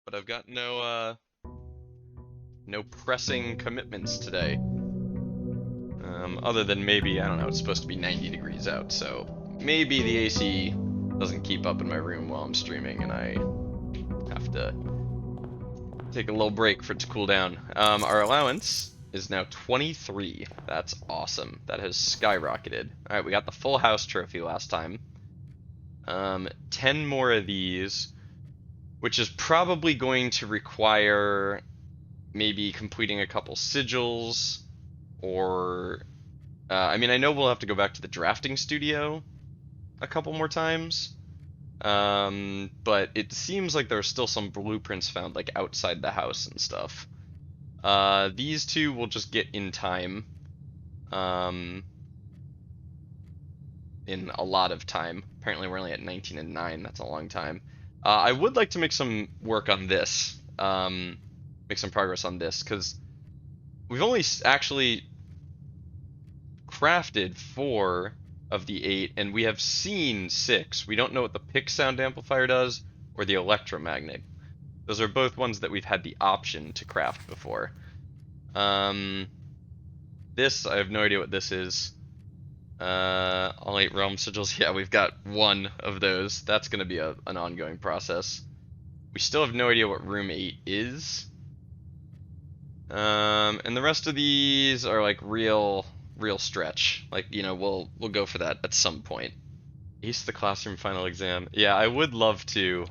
But I've got no pressing commitments today. Other than maybe, I don't know, it's supposed to be 90 degrees out, so maybe the AC doesn't keep up in my room while I'm streaming and I have to take a little break for it to cool down. Our allowance is now 23. That's awesome. That has skyrocketed. Alright, we got the full house trophy last time. 10 more of these, which is probably going to require maybe completing a couple sigils, or I mean, I know we'll have to go back to the drafting studio a couple more times, but it seems like there are still some blueprints found like outside the house and stuff. These two we'll just get in time, in a lot of time. Apparently we're only at 19 and 9, that's a long time. I would like to make some work on this, make some progress on this, because we've only actually crafted 4 of the 8, and we have seen 6. We don't know what the pick sound amplifier does, or the electromagnet. Those are both ones that we've had the option to craft before. This, I have no idea what this is. All 8 realm sigils. Yeah, we've got 1 of those. That's going to be an ongoing process. We still have no idea what room 8 is. And the rest of these are like real stretch. Like, you know, we'll go for that at some point. Ace the classroom final exam. Yeah, I would love to.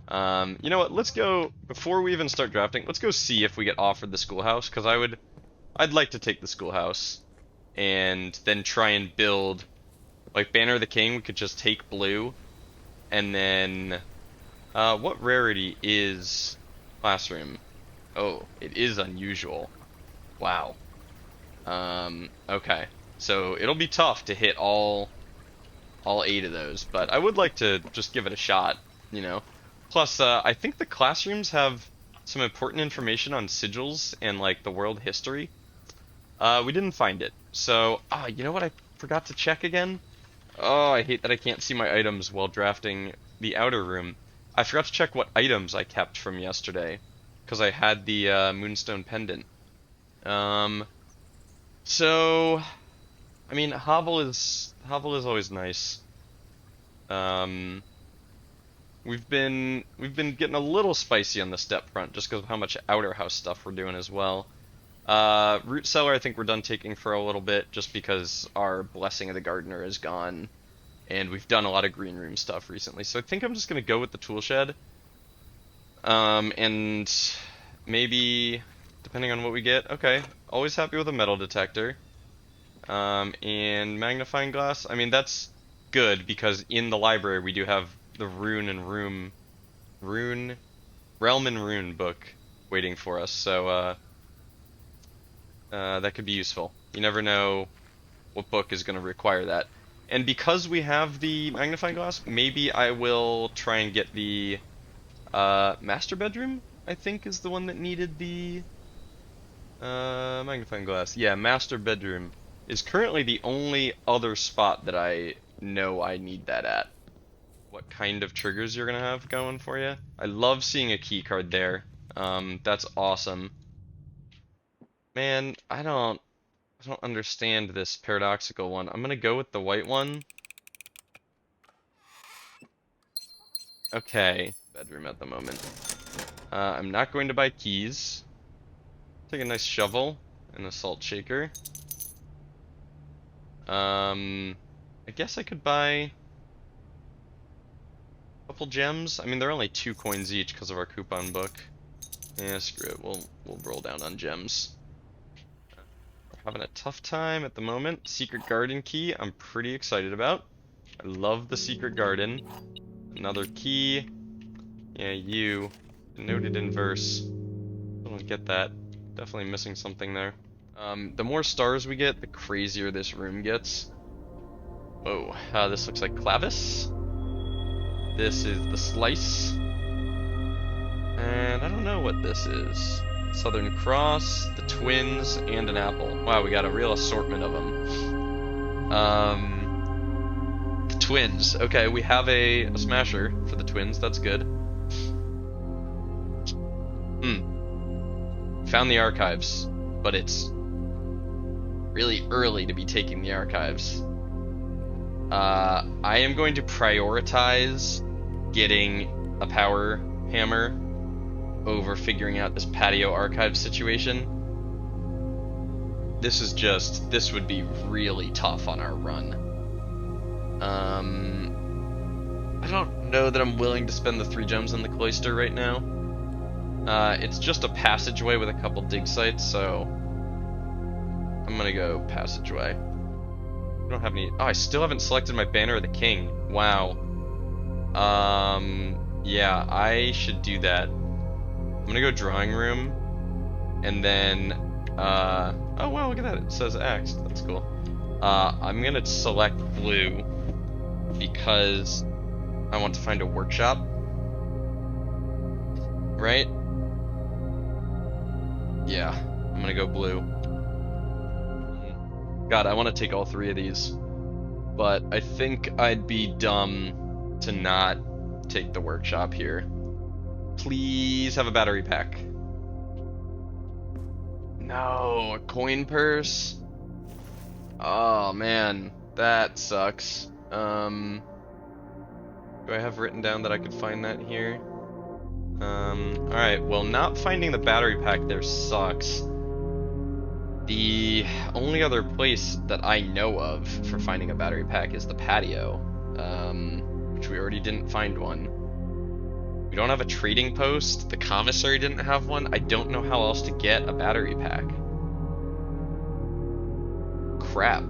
You know what? Let's go, before we even start drafting, let's go see if we get offered the schoolhouse, because I'd like to take the schoolhouse and then try and build, like, Banner of the King. We could just take blue, and then what rarity is classroom? Oh, it is unusual. Wow. Okay. So it'll be tough to hit all 8 of those, but I would like to just give it a shot, you know. Plus, I think the classrooms have some important information on sigils and, like, the world history. We didn't find it. So, you know what I forgot to check again? Oh, I hate that I can't see my items while drafting the outer room. I forgot to check what items I kept from yesterday, because I had the Moonstone Pendant. So, I mean, Hovel is always nice. We've been getting a little spicy on the step front just because of how much outer house stuff we're doing as well. Root cellar, I think we're done taking for a little bit just because our Blessing of the Gardener is gone, and we've done a lot of green room stuff recently. So I think I'm just gonna go with the tool shed. And maybe, depending on what we get, okay, always happy with a metal detector. And magnifying glass, I mean, that's good because in the library we do have the Realm and Rune book waiting for us, so that could be useful. You never know what book is going to require that. And because we have the magnifying glass, maybe I will try and get the master bedroom, I think is the one that needed the magnifying glass. Yeah, master bedroom is currently the only other spot that I know I need that at. What kind of triggers you're gonna have going for you? I love seeing a key card there. That's awesome. Man, I don't understand this paradoxical one. I'm gonna go with the white one. Okay, bedroom at the moment. I'm not going to buy keys. Take a nice shovel and a salt shaker. I guess I could buy a couple gems. I mean, they're only 2 coins each because of our coupon book. Yeah, screw it. We'll roll down on gems. We're having a tough time at the moment. Secret garden key, I'm pretty excited about. I love the secret garden. Another key. Yeah, you. Noted in verse. I don't get that. Definitely missing something there. The more stars we get, the crazier this room gets. Oh, this looks like Clavis. This is the Slice. And I don't know what this is. Southern Cross, the Twins, and an apple. Wow, we got a real assortment of them. The Twins. Okay, we have a smasher for the Twins. That's good. Found the archives, but it's really early to be taking the archives. I am going to prioritize getting a power hammer over figuring out this patio archive situation. This would be really tough on our run. I don't know that I'm willing to spend the 3 gems in the cloister right now. It's just a passageway with a couple dig sites, so I'm gonna go passageway. I don't have any. Oh, I still haven't selected my banner of the king. Wow. Yeah, I should do that. I'm gonna go drawing room, and then oh wow, look at that, it says X. That's cool. I'm gonna select blue because I want to find a workshop. Right? Yeah, I'm gonna go blue. God, I want to take all 3 of these, but I think I'd be dumb to not take the workshop here. Please have a battery pack. No, a coin purse? Oh man, that sucks. Do I have written down that I could find that here? Alright, well, not finding the battery pack there sucks. The only other place that I know of for finding a battery pack is the patio, which we already didn't find one. We don't have a trading post. The commissary didn't have one. I don't know how else to get a battery pack. Crap.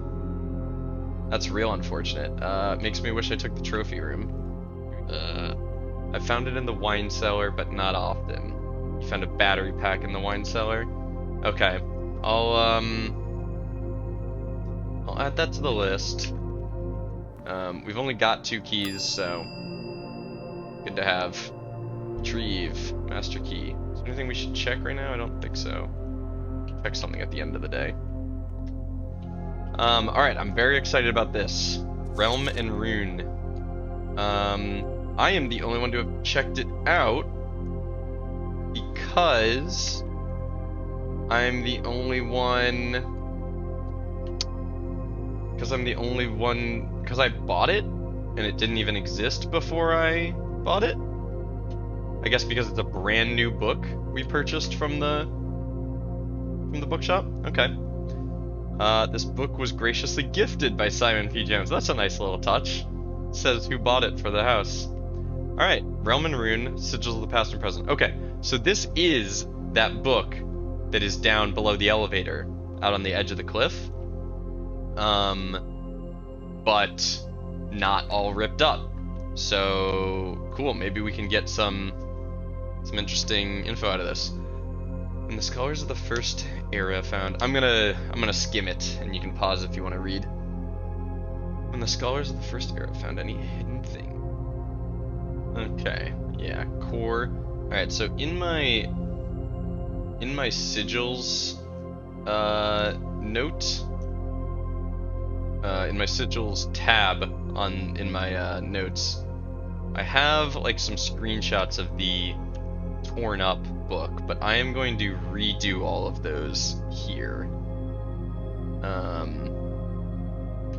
That's real unfortunate. Makes me wish I took the trophy room. I found it in the wine cellar, but not often. You found a battery pack in the wine cellar? Okay. I'll add that to the list. We've only got 2 keys, so good to have. Retrieve master key. Is there anything we should check right now? I don't think so. Check something at the end of the day. Alright, I'm very excited about this. Realm and Rune. I am the only one to have checked it out because I'm the only one. Because I bought it and it didn't even exist before I bought it. I guess because it's a brand new book we purchased from the bookshop. Okay. This book was graciously gifted by Simon P. Jones. That's a nice little touch. It says who bought it for the house. Alright, Realm and Rune, Sigils of the Past and Present. Okay, so this is that book that is down below the elevator, out on the edge of the cliff. But not all ripped up. So, cool, maybe we can get some interesting info out of this. When the scholars of the first era found... I'm gonna skim it, and you can pause if you want to read. When the scholars of the first era found any hidden thing. Okay, yeah, core. Alright, so in my sigils note, in my sigils tab in my notes, I have like some screenshots of the torn up book, but I am going to redo all of those here,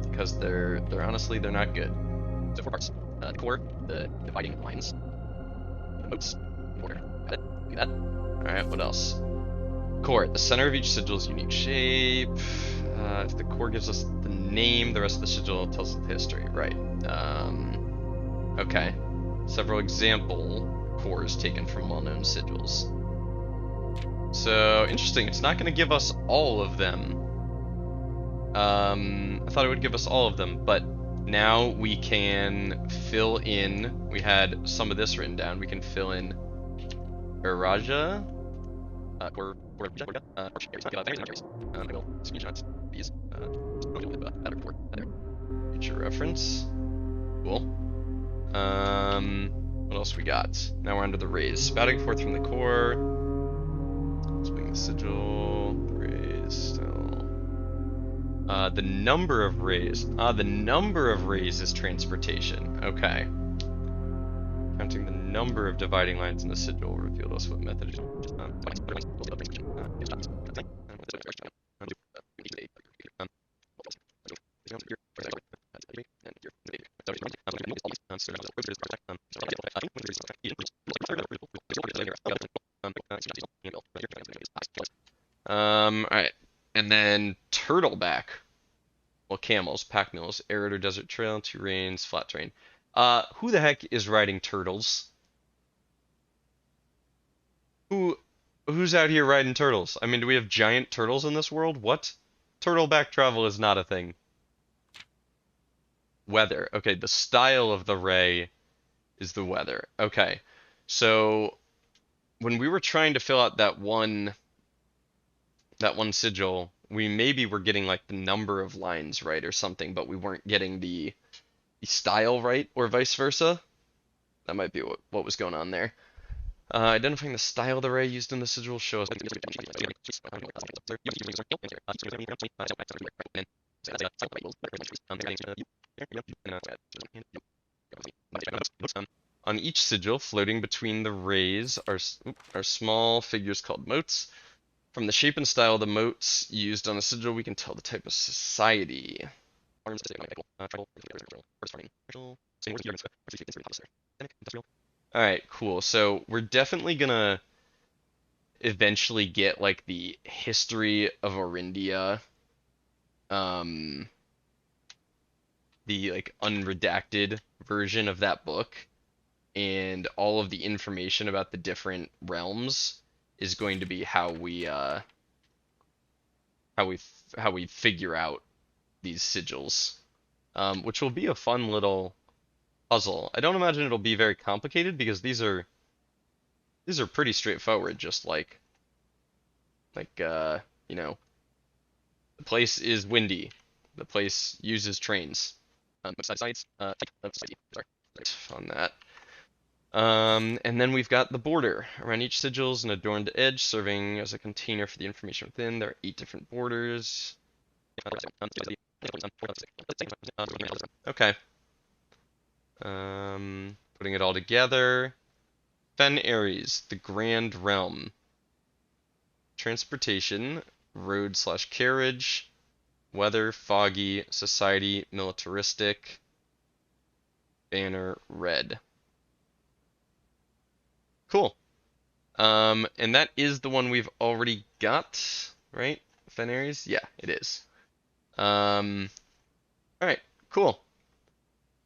because they're honestly not good. So 4 parts: the core, the dividing lines, the notes, order. Got it? Do that. All right. What else? Core. The center of each sigil is unique shape. If the core gives us the name, the rest of the sigil tells us the history. Right. Okay. Several example cores taken from well-known sigils. So interesting. It's not going to give us all of them. I thought it would give us all of them, but now we can fill in. We had some of this written down. We can fill in Uraja. I will screenshot these. Future reference. Cool. What else we got? Now we're under the rays. Spouting forth from the core. Swing the sigil. The rays still. The number of rays. The number of rays is transportation. Okay. Counting the number of dividing lines in the sigil will reveal to us what method. Alright. And then turtleback. Well, camels, pack mules, arid or desert trail, terrains, flat terrain. Who the heck is riding turtles? Who who's out here riding turtles? I mean, do we have giant turtles in this world? What? Turtleback travel is not a thing. Weather. Okay, the style of the ray is the weather. Okay. So when we were trying to fill out that one sigil, we maybe were getting like the number of lines right or something, but we weren't getting the style right, or vice versa. That might be what was going on there. Identifying the style of the ray used in the sigil shows. On each sigil, floating between the rays, are small figures called motes. From the shape and style of the motes used on a sigil, we can tell the type of society. Alright, cool. So we're definitely gonna eventually get like the history of Orindia, um, the like unredacted version of that book, and all of the information about the different realms is going to be how we how we figure out these sigils, which will be a fun little puzzle. I don't imagine it'll be very complicated because these are pretty straightforward. Just like you know, the place is windy. The place uses trains. Sites. On that. And then we've got the border. Around each sigil is an adorned edge serving as a container for the information within. There are 8 different borders. Okay. Putting it all together. Fen Ares, the Grand Realm. Transportation, road/carriage, weather, foggy, society, militaristic, banner, red. Cool. And that is the one we've already got, right? Fen Ares? Yeah, it is. Alright, cool.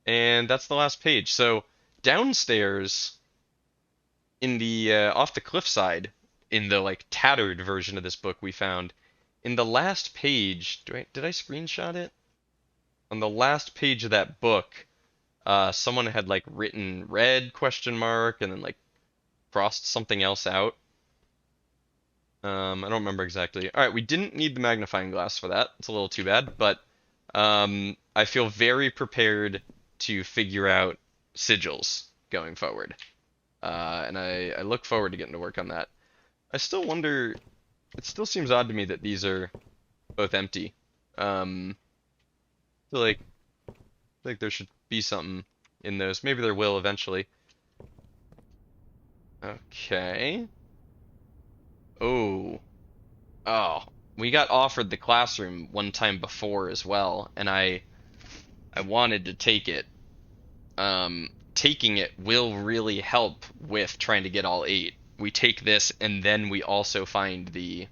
And that's the last page. So downstairs in the off the cliffside, in the like tattered version of this book we found, in the last page, did I screenshot it? On the last page of that book, someone had like written red question mark and then like crossed something else out. I don't remember exactly. All right, we didn't need the magnifying glass for that. It's a little too bad, but I feel very prepared to figure out sigils going forward. And I look forward to getting to work on that. I still wonder, it still seems odd to me that these are both empty. I feel like there should be something in those. Maybe there will eventually. Okay. Oh. Oh. We got offered the classroom one time before as well, and I wanted to take it. Taking it will really help with trying to get all 8. We take this, and then we also find the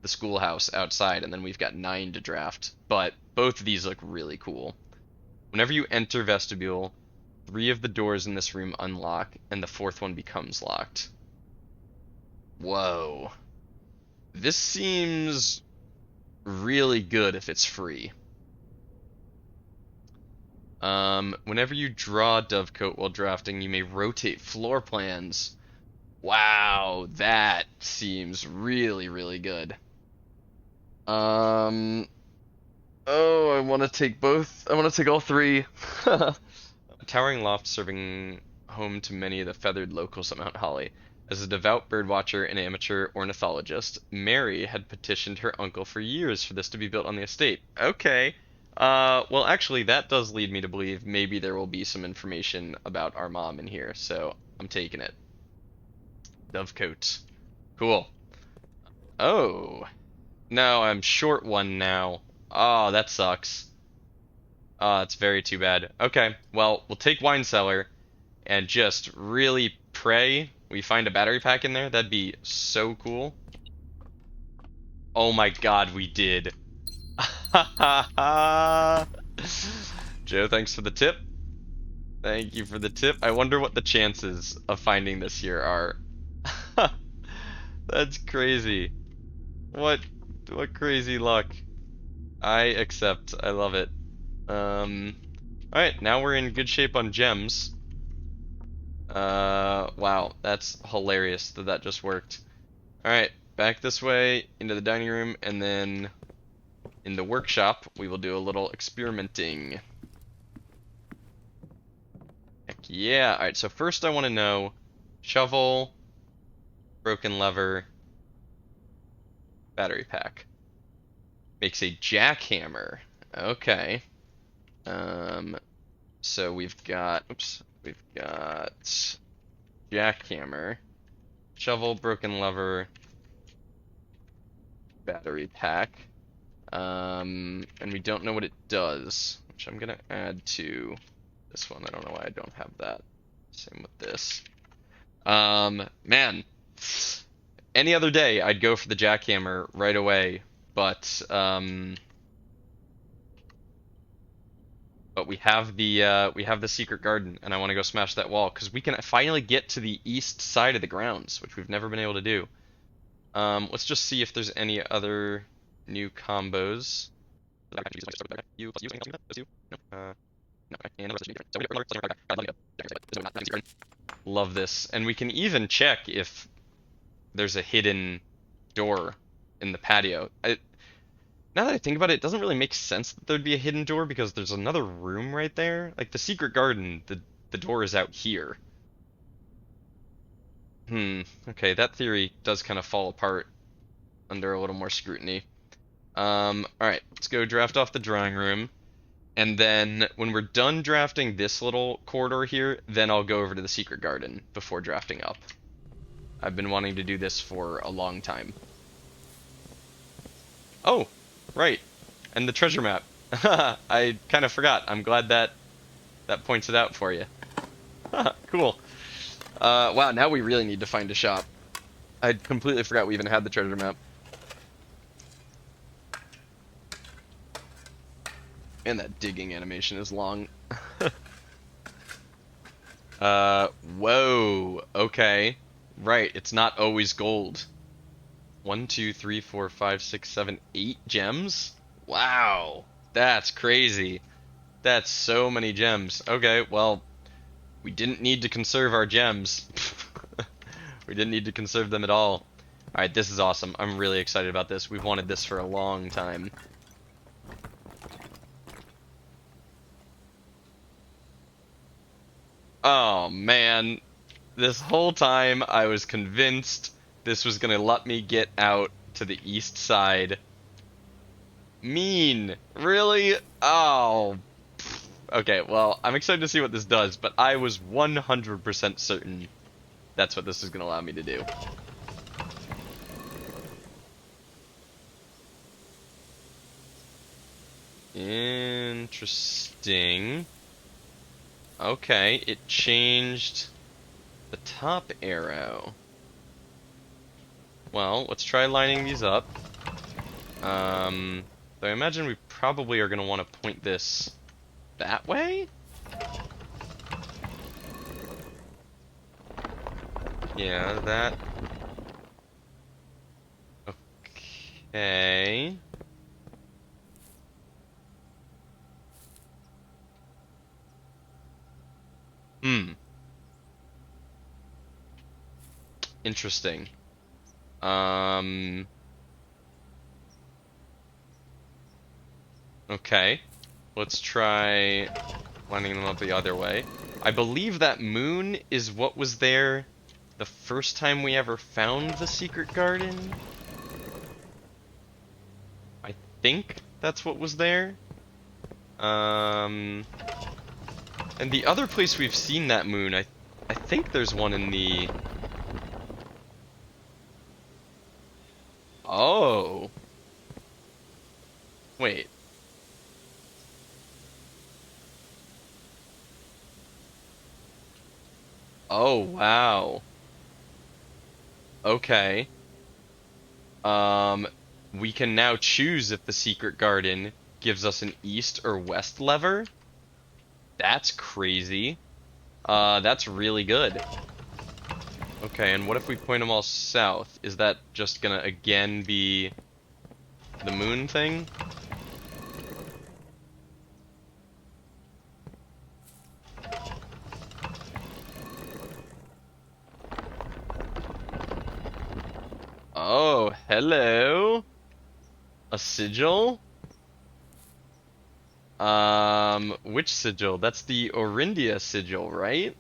schoolhouse outside, and then we've got 9 to draft. But both of these look really cool. Whenever you enter vestibule, 3 of the doors in this room unlock, and the 4th one becomes locked. Whoa. This seems really good if it's free. Whenever you draw Dovecote while drafting, you may rotate floor plans. Wow, that seems really, really good. Oh, I want to take both. I want to take all 3. A towering loft serving home to many of the feathered locals at Mount Holly. As a devout birdwatcher and amateur ornithologist, Mary had petitioned her uncle for years for this to be built on the estate. Okay. Well, actually, that does lead me to believe maybe there will be some information about our mom in here. So I'm taking it. Dovecoat. Cool. Oh. No, I'm short one now. Oh, that sucks. Oh, that's very too bad. Okay, well, we'll take wine cellar and just really pray we find a battery pack in there. That'd be so cool. Oh my god, we did. Joe, thanks for the tip. Thank you for the tip. I wonder what the chances of finding this here are. That's crazy. What crazy luck. I accept. I love it. Alright, now we're in good shape on gems. Wow, that's hilarious that that just worked. Alright, back this way into the dining room, and then in the workshop we will do a little experimenting. Heck yeah. Alright, so first I want to know shovel, broken lever, battery pack. Makes a jackhammer. Okay. So we've got jackhammer, shovel, broken lever, battery pack. And we don't know what it does, which I'm gonna add to this one. I don't know why I don't have that. Same with this. Man, any other day I'd go for the jackhammer right away, but we have the secret garden, and I want to go smash that wall because we can finally get to the east side of the grounds, which we've never been able to do. Let's just see if there's any other new combos. Love this, and we can even check if there's a hidden door in the patio. Now that I think about it, it doesn't really make sense that there'd be a hidden door because there's another room right there. Like the secret garden, the door is out here. Okay, that theory does kind of fall apart under a little more scrutiny. Alright, let's go draft off the drawing room. And then when we're done drafting this little corridor here, then I'll go over to the secret garden before drafting up. I've been wanting to do this for a long time. Oh, right. And the treasure map. I kind of forgot. I'm glad that points it out for you. Cool. Wow, now we really need to find a shop. I completely forgot we even had the treasure map. And that digging animation is long. Whoa. Okay. Right, it's not always gold. 1, 2, 3, 4, 5, 6, 7, 8 gems? Wow. That's crazy. That's so many gems. Okay, well, we didn't need to conserve our gems. We didn't need to conserve them at all. Alright, this is awesome. I'm really excited about this. We've wanted this for a long time. Oh, man. This whole time I was convinced this was gonna let me get out to the east side. Mean. Really? Oh. Okay, well, I'm excited to see what this does, but I was 100% certain that's what this is gonna allow me to do. Interesting. Okay, it changed the top arrow. Well, let's try lining these up. Though I imagine we probably are going to want to point this that way? Yeah, that... Okay... Interesting. Okay. Let's try lining them up the other way. I believe that moon is what was there the first time we ever found the secret garden. I think that's what was there. And the other place we've seen that moon, I think there's one in the... Oh. Wait. Oh, wow. Okay. Um, we can now choose if the secret garden gives us an east or west lever. That's crazy. That's really good. Okay, and what if we point them all south? Is that just gonna again be the moon thing? Oh, hello. A sigil? Which sigil? That's the Orindia sigil, right?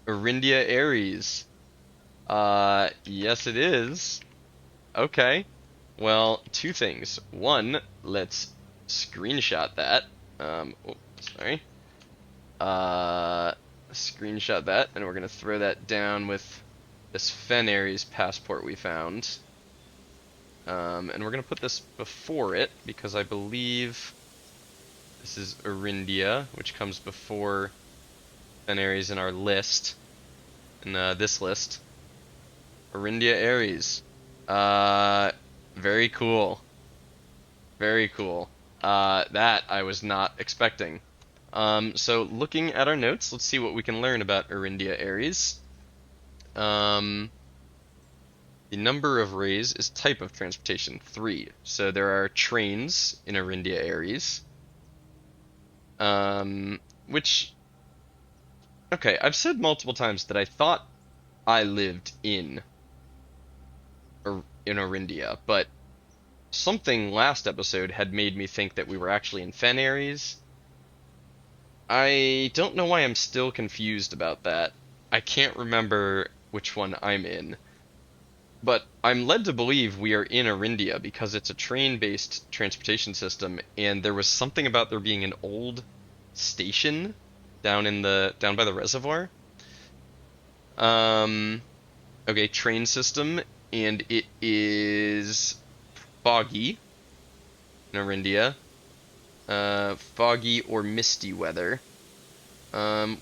Orindia Aries. Yes it is. Okay. Well, two things. One, let's screenshot that. Oh, sorry. Screenshot that, and we're gonna throw that down with this Fen Aries passport we found. And we're gonna put this before it, because I believe this is Orindia, which comes before Fen Aries in our list. In this list. Orindia Aries. Very cool. Very cool. That I was not expecting. So looking at our notes, let's see what we can learn about Orindia Aries. The number of rays is type of transportation, 3. So there are trains in Orindia Aries. Which... Okay, I've said multiple times that I thought I lived in Orindia, but something last episode had made me think that we were actually in Fen Aries. I don't know why I'm still confused about that. I can't remember which one I'm in. But I'm led to believe we are in Orindia because it's a train-based transportation system, and there was something about there being an old station down by the reservoir. Okay, train system, and it is foggy in Orindia. Foggy or misty weather,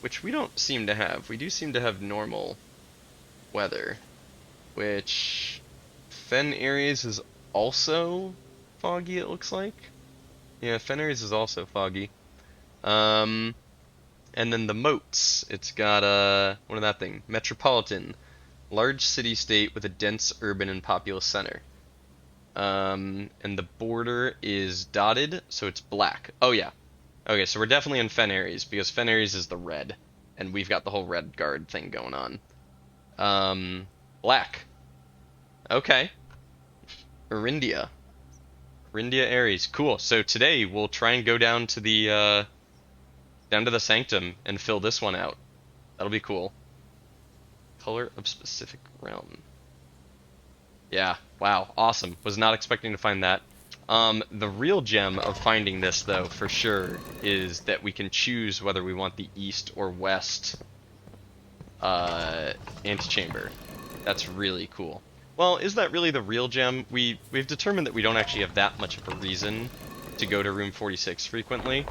which we don't seem to have. We do seem to have normal weather, which Fen Aries is also foggy, it looks like. Yeah, Fen Aries is also foggy. And then the moats. It's got what is that thing? Metropolitan. Large city-state with a dense urban and populous center. And the border is dotted, so it's black. Oh yeah. Okay, so we're definitely in Fen Aries, because Fen Aries is the red. And we've got the whole red guard thing going on. Black. Okay. Orindia. Orindia Aries. Cool. So today we'll try and go down to the sanctum and fill this one out. That'll be cool. Color of specific realm. Yeah, wow, awesome. Was not expecting to find that. The real gem of finding this, though, for sure, is that we can choose whether we want the east or west antechamber. That's really cool. Well, is that really the real gem? We've determined that we don't actually have that much of a reason to go to room 46 frequently.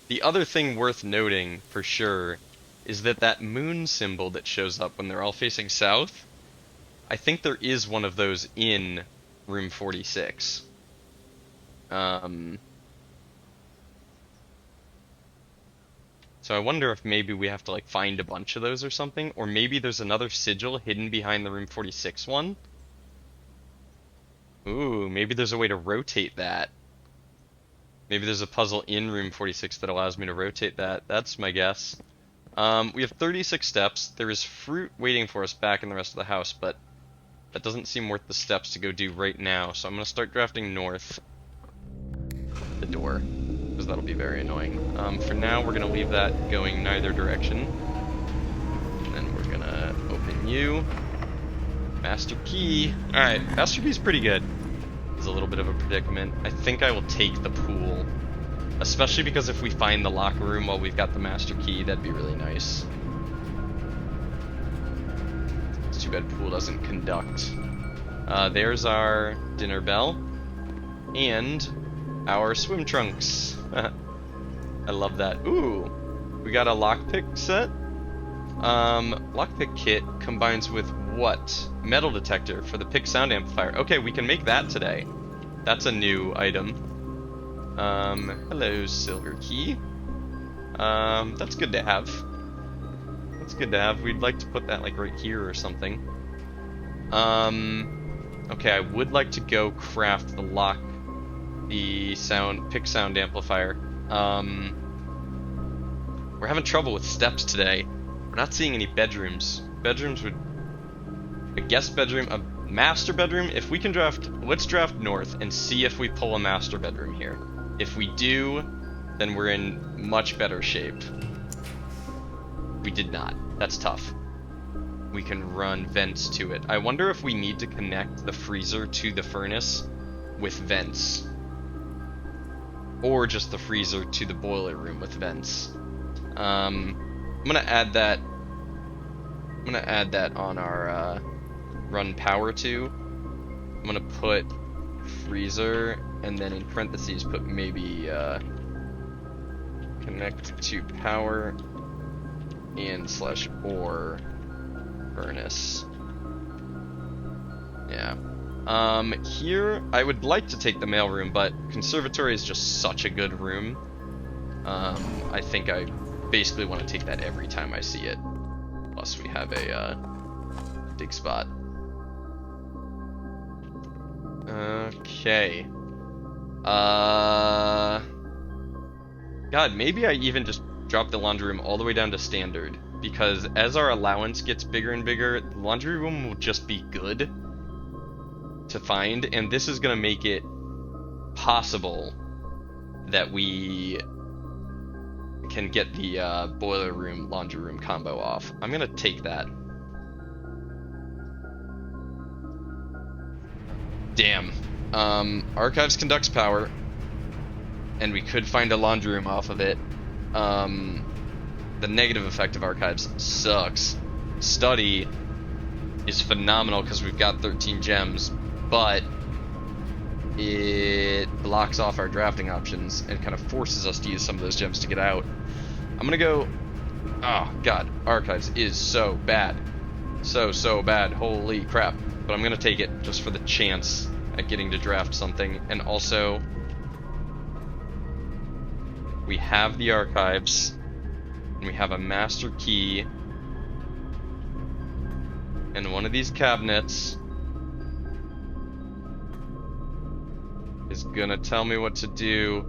The other thing worth noting, for sure, is that moon symbol that shows up when they're all facing south, I think there is one of those in room 46. So I wonder if maybe we have to like find a bunch of those or something, or maybe there's another sigil hidden behind the room 46 one. Ooh, maybe there's a way to rotate that. Maybe there's a puzzle in room 46 that allows me to rotate that. That's my guess. We have 36 steps. There is fruit waiting for us back in the rest of the house, but that doesn't seem worth the steps to go do right now, so I'm going to start drafting north. The door, because that'll be very annoying. For now, we're going to leave that going neither direction. And then we're going to open you. Master key. Alright, Master key's pretty good. It's a little bit of a predicament. I think I will take the pool. Especially because if we find the locker room while we've got the master key, that'd be really nice. It's too bad pool doesn't conduct. There's our dinner bell. And our swim trunks. I love that. Ooh, we got a lockpick set. Lockpick kit combines with what? Metal detector for the pick sound amplifier. Okay, we can make that today. That's a new item. Hello, silver key. That's good to have. That's good to have. We'd like to put that like right here or something. Okay, I would like to go craft the pick sound amplifier. We're having trouble with steps today. We're not seeing any bedrooms. Bedrooms would... A guest bedroom, a master bedroom. If we can draft... Let's draft north and see if we pull a master bedroom here. If we do, then we're in much better shape. We did not. That's tough. We can run vents to it. I wonder if we need to connect the freezer to the furnace with vents. Or just the freezer to the boiler room with vents. I'm gonna add that on our run power to. I'm gonna put freezer and then in parentheses put maybe connect to power and /or furnace. Yeah. Here I would like to take the mailroom, but conservatory is just such a good room. I think I basically want to take that every time I see it. Plus we have a dig spot. Okay. God, maybe I even just drop the laundry room all the way down to standard, because as our allowance gets bigger and bigger, the laundry room will just be good to find, and this is gonna make it possible that we can get the boiler room laundry room combo off. I'm gonna take that. Damn. Archives conducts power, and we could find a laundry room off of it. The negative effect of archives sucks. Study is phenomenal because we've got 13 gems, but it blocks off our drafting options and kind of forces us to use some of those gems to get out. I'm gonna go... Oh, God. Archives is so bad. So bad. Holy crap. But I'm gonna take it just for the chance at getting to draft something. And also, we have the archives, and we have a master key, and one of these cabinets is gonna tell me what to do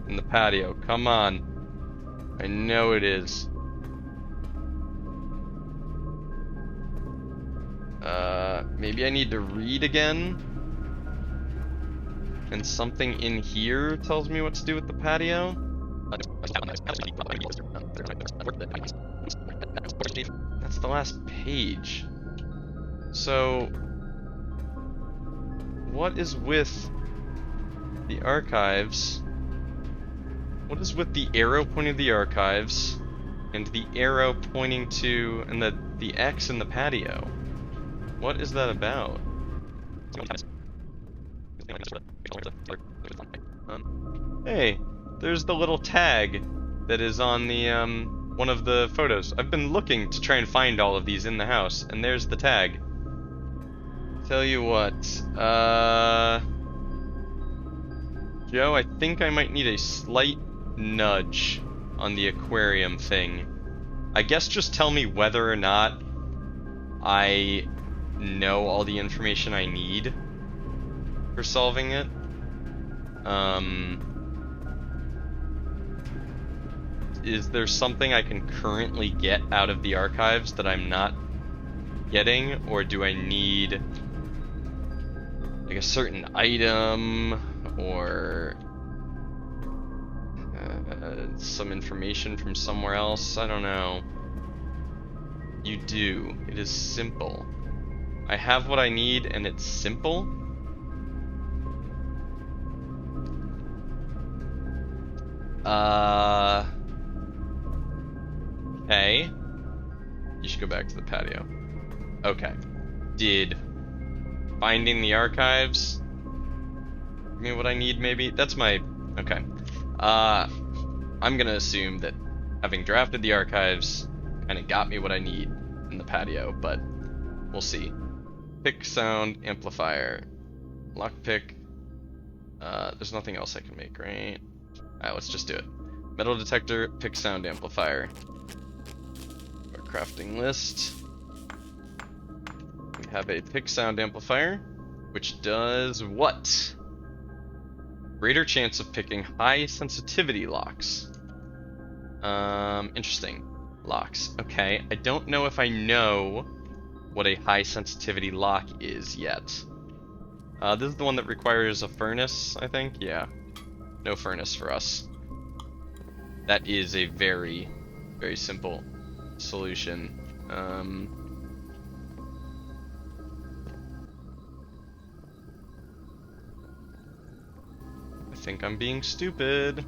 in the patio. Come on. I know it is. Maybe I need to read again? And something in here tells me what to do with the patio? That's the last page. So, what is with the archives? What is with the arrow pointing to the archives and the arrow pointing to, and the X in the patio? What is that about? Hey, there's the little tag that is on the one of the photos. I've been looking to try and find all of these in the house, and there's the tag. Tell you what, Joe, I think I might need a slight nudge on the aquarium thing. I guess just tell me whether or not I know all the information I need for solving it. Is there something I can currently get out of the archives that I'm not getting, or do I need like a certain item or some information from somewhere else? I don't know. You do. It is simple. I have what I need and it's simple. Okay. You should go back to the patio. Okay. Did finding the archives give me what I need, maybe? That's my... Okay. I'm gonna assume that having drafted the archives kind of got me what I need in the patio, but we'll see. Pick sound amplifier. Lockpick. There's nothing else I can make, right? Alright, let's just do it. Metal detector, pick sound amplifier. Our crafting list. We have a pick sound amplifier, which does what? Greater chance of picking high sensitivity locks. Interesting. Locks. Okay, I don't know if I know what a high sensitivity lock is yet. This is the one that requires a furnace, I think? Yeah. No furnace for us. That is a very, very simple solution. I think I'm being stupid.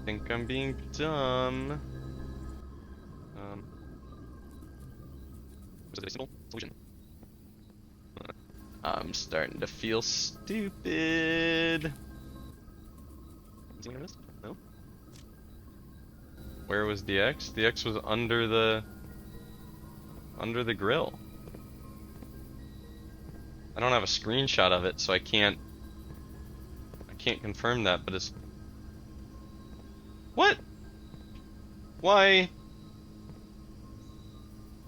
I think I'm being dumb. Was it a simple solution? I'm starting to feel stupid. Anything I missed? No? Where was the X? The X was under the grill. I don't have a screenshot of it, so I can't confirm that, but it's... What? Why?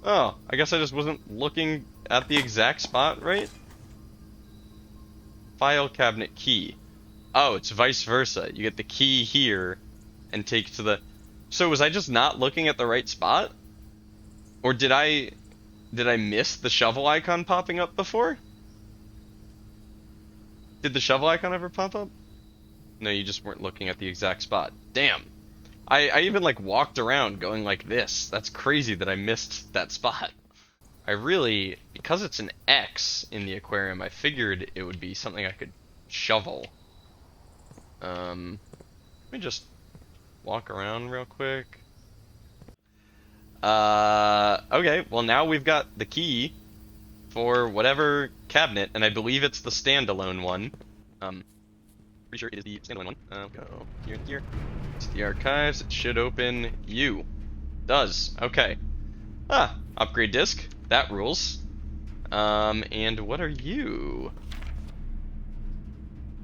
Oh, I guess I just wasn't looking at the exact spot, right? File cabinet key. Oh, it's vice versa. You get the key here and take to the... So was I just not looking at the right spot? Or did I miss the shovel icon popping up before? Did the shovel icon ever pop up? No, you just weren't looking at the exact spot. Damn. I even like walked around going like this. That's crazy that I missed that spot. I really, because it's an X in the aquarium, I figured it would be something I could shovel. Let me just walk around real quick. Okay, well now we've got the key for whatever cabinet, and I believe it's the standalone one. Pretty sure it is the standalone one. Go here and here. It's the archives. It should open you. Does. Okay. Upgrade disk. That rules. And what are you?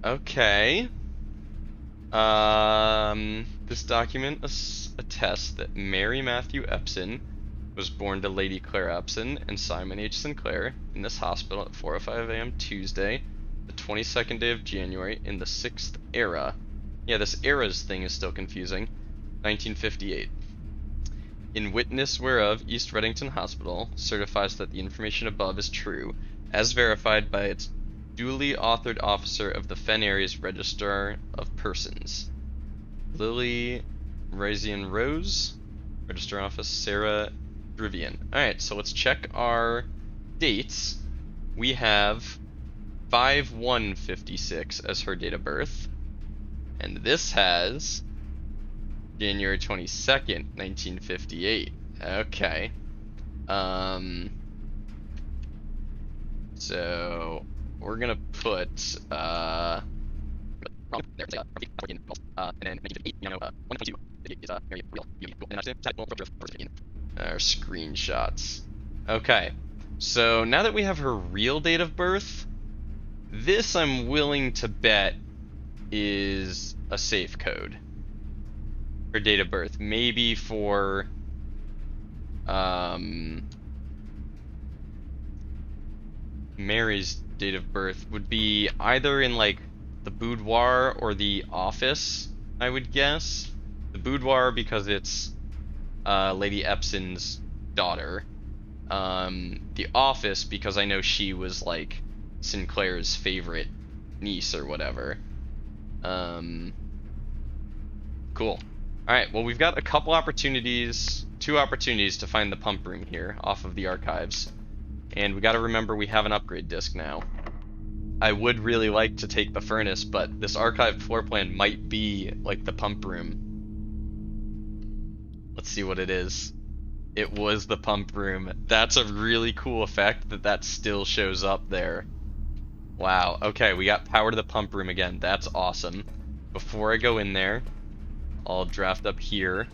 Okay. This document attests that Mary Matthew Epson was born to Lady Claire Epson and Simon H. Sinclair in this hospital at 4:05 a.m. Tuesday, the 22nd day of January in the 6th era. Yeah, this eras thing is still confusing. 1958. In witness whereof, East Reddington Hospital certifies that the information above is true, as verified by its duly authored officer of the Fen Area's Registrar of Persons. Lily Raisian Rose, Register Office Sarah Drivian. Alright, so let's check our dates. We have 5/1/56 as her date of birth. And this has January 22nd, 1958. Okay. So we're gonna put our screenshots. Okay. So now that we have her real date of birth, this I'm willing to bet is a safe code. Her date of birth. Maybe for Mary's date of birth would be either in like the boudoir or the office, I would guess. The boudoir because it's Lady Epson's daughter. The office because I know she was like Sinclair's favorite niece or whatever. Cool. Alright, well we've got a couple opportunities, 2 opportunities to find the pump room here off of the archives. And we gotta remember we have an upgrade disk now. I would really like to take the furnace, but this archived floor plan might be like the pump room. Let's see what it is. It was the pump room. That's a really cool effect that still shows up there. Wow, okay, we got power to the pump room again. That's awesome. Before I go in there, I'll draft up here.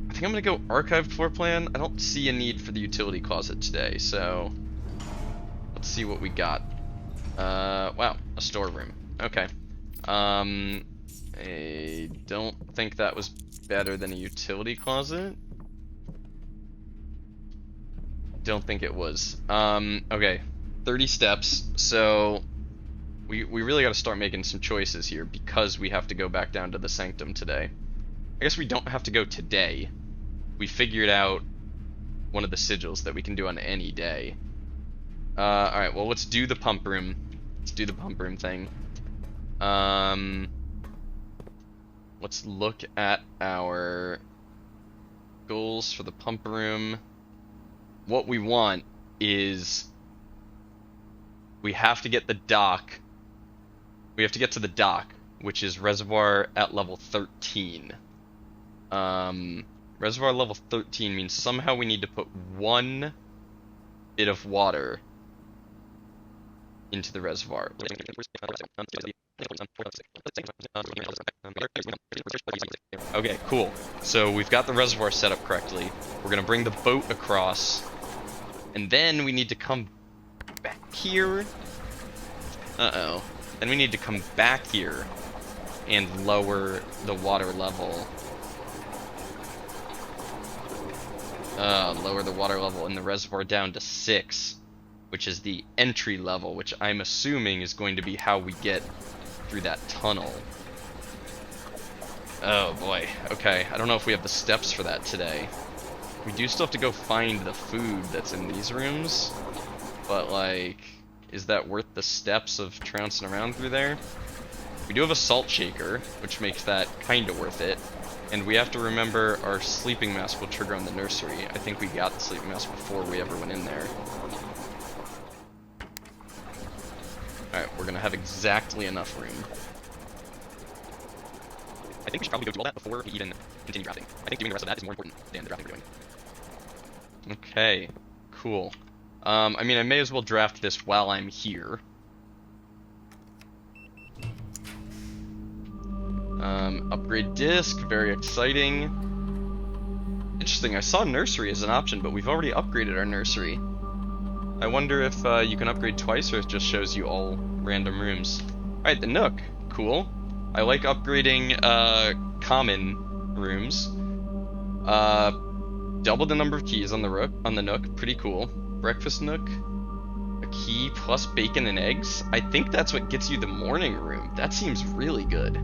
I think I'm gonna go archived floor plan. I don't see a need for the utility closet today, so let's see what we got. Wow, a storeroom. Okay. I don't think that was better than a utility closet. Don't think it was. Okay. 30 steps, so we really gotta start making some choices here because we have to go back down to the sanctum today. I guess we don't have to go today. We figured out one of the sigils that we can do on any day. Alright, well, let's do the pump room. Let's do the pump room thing. Let's look at our goals for the pump room. What we want is we have to get the dock. We have to get to the dock, which is reservoir at level 13. Reservoir level 13 means somehow we need to put one bit of water into the reservoir. Okay, cool. So we've got the reservoir set up correctly. We're gonna bring the boat across, and then we need to come back here. Uh-oh. Then we need to come back here and lower the water level. Lower the water level in the reservoir down to 6, which is the entry level, which I'm assuming is going to be how we get through that tunnel. Oh boy, okay, I don't know if we have the steps for that today. We do still have to go find the food that's in these rooms, but like, is that worth the steps of trouncing around through there? We do have a salt shaker, which makes that kinda worth it. And we have to remember our sleeping mask will trigger on the nursery. I think we got the sleeping mask before we ever went in there. Alright, we're gonna have exactly enough room. I think we should probably go do all that before we even continue drafting. I think doing the rest of that is more important than the drafting we're doing. Okay, cool. I mean, I may as well draft this while I'm here. Upgrade disc, very exciting. Interesting, I saw nursery as an option, but we've already upgraded our nursery. I wonder if you can upgrade twice or it just shows you all random rooms. Alright, the Nook, cool. I like upgrading common rooms. Double the number of keys on the Nook, pretty cool. Breakfast Nook, a key plus bacon and eggs. I think that's what gets you the morning room. That seems really good.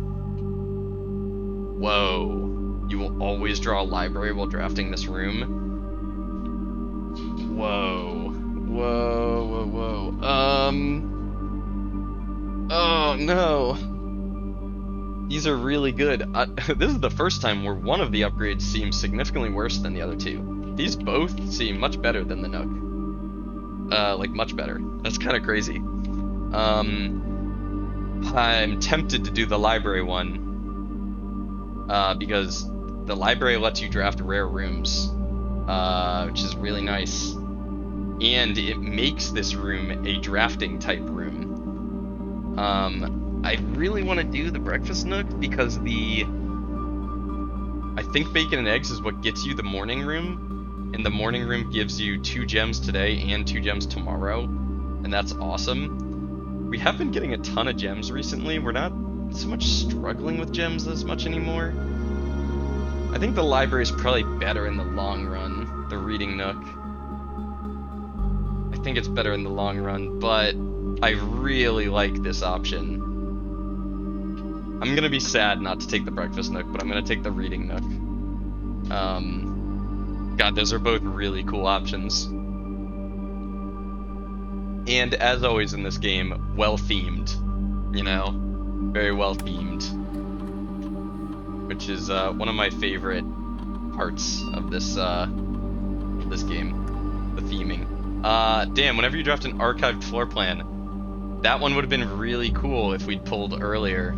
Whoa. You will always draw a library while drafting this room. Whoa. Whoa, whoa, whoa. Oh no. These are really good. This is the first time where one of the upgrades seems significantly worse than the other two. These both seem much better than the Nook. Like much better. That's kind of crazy. I'm tempted to do the library one. Because the library lets you draft rare rooms, which is really nice. And it makes this room a drafting type room. I really want to do the Breakfast Nook because I think bacon and eggs is what gets you the morning room, and the morning room gives you 2 gems today and 2 gems tomorrow, and that's awesome. We have been getting a ton of gems recently. We're not so much struggling with gems as much anymore. I think the library is probably better in the long run, the reading Nook. I think it's better in the long run, but I really like this option. I'm gonna be sad not to take the Breakfast Nook, but I'm gonna take the reading Nook. God, those are both really cool options. And as always in this game, well-themed, you know? Very well-themed. Which is one of my favorite parts of this game, the theming. Damn, whenever you draft an archived floor plan, that one would have been really cool if we'd pulled earlier.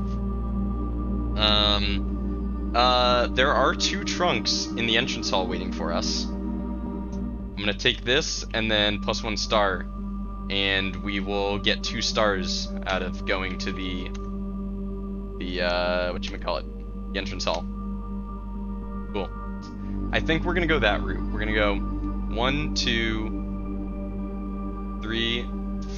There are 2 trunks in the entrance hall waiting for us. I'm gonna take this and then +1 star, and we will get 2 stars out of going to the whatchamacallit, the entrance hall. Cool. I think we're gonna go that route. We're gonna go 1, 2, 3,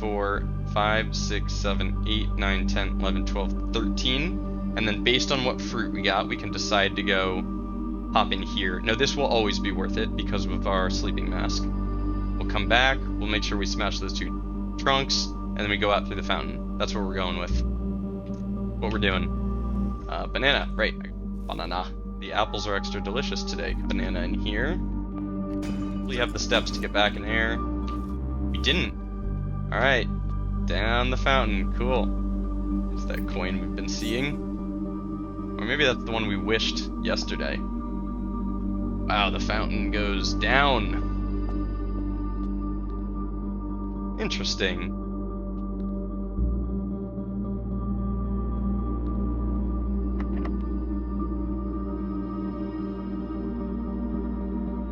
4, 5, 6, 7, 8, 9, 10, 11, 12, 13, and then based on what fruit we got, we can decide to go hop in here. Now this will always be worth it because of our sleeping mask. We'll come back, we'll make sure we smash those 2 trunks, and then we go out through the fountain. That's what we're going with. What we're doing. Banana, right, banana. The apples are extra delicious today. Banana in here. We have the steps to get back in here. We didn't. Alright, down the fountain, cool. It's that coin we've been seeing. Or maybe that's the one we wished yesterday. Wow, the fountain goes down. Interesting.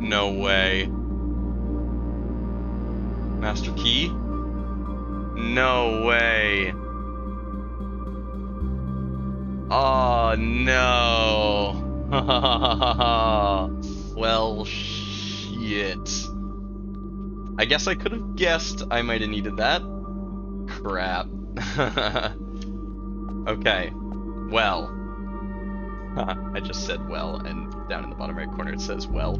No way. Master key? No way. Oh no. Well, shit. I guess I could have guessed I might have needed that. Crap. Okay. Well. I just said well, and down in the bottom right corner it says well.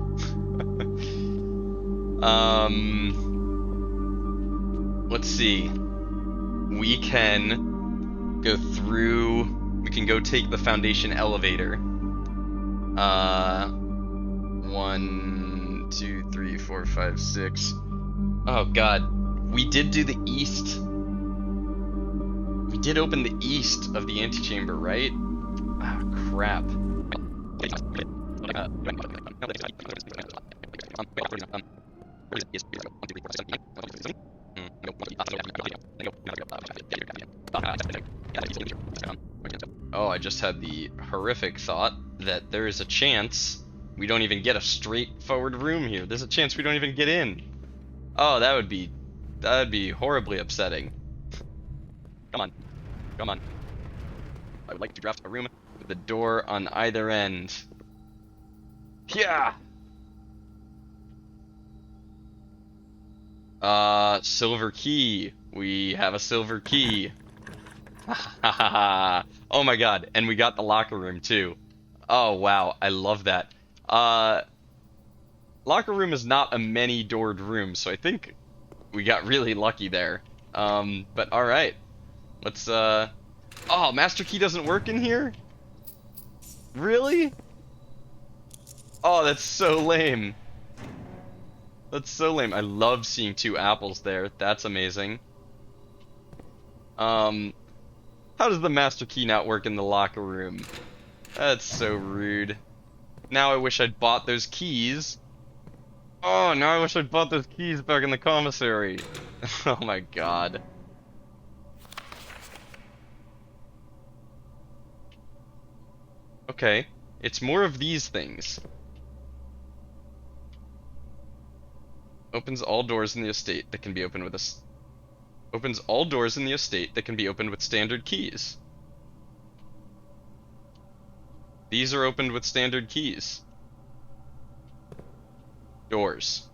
Let's see. We can go through. We can go take the foundation elevator. 1, 2, 3, 4, 5, 6. Oh god. We did do the east. We did open the east of the antechamber, right? Ah, crap. Oh, I just had the horrific thought that there is a chance we don't even get a straightforward room here. There's a chance we don't even get in. Oh, that would be horribly upsetting. Come on. Come on. I would like to draft a room with the door on either end. Yeah. Silver key. We have a silver key. Oh my god, and we got the locker room too. Oh wow, I love that. Locker room is not a many-doored room, so I think we got really lucky there. But alright. Let's, oh, Master Key doesn't work in here? Really? Oh, that's so lame. That's so lame. I love seeing 2 apples there. That's amazing. How does the Master Key not work in the locker room? That's so rude. Now I wish I'd bought those keys. Oh, now I wish I'd bought those keys back in the commissary. Oh my god. Okay, it's more of these things. Opens all doors in the estate that can be opened with opens all doors in the estate that can be opened with standard keys. These are opened with standard keys. Doors.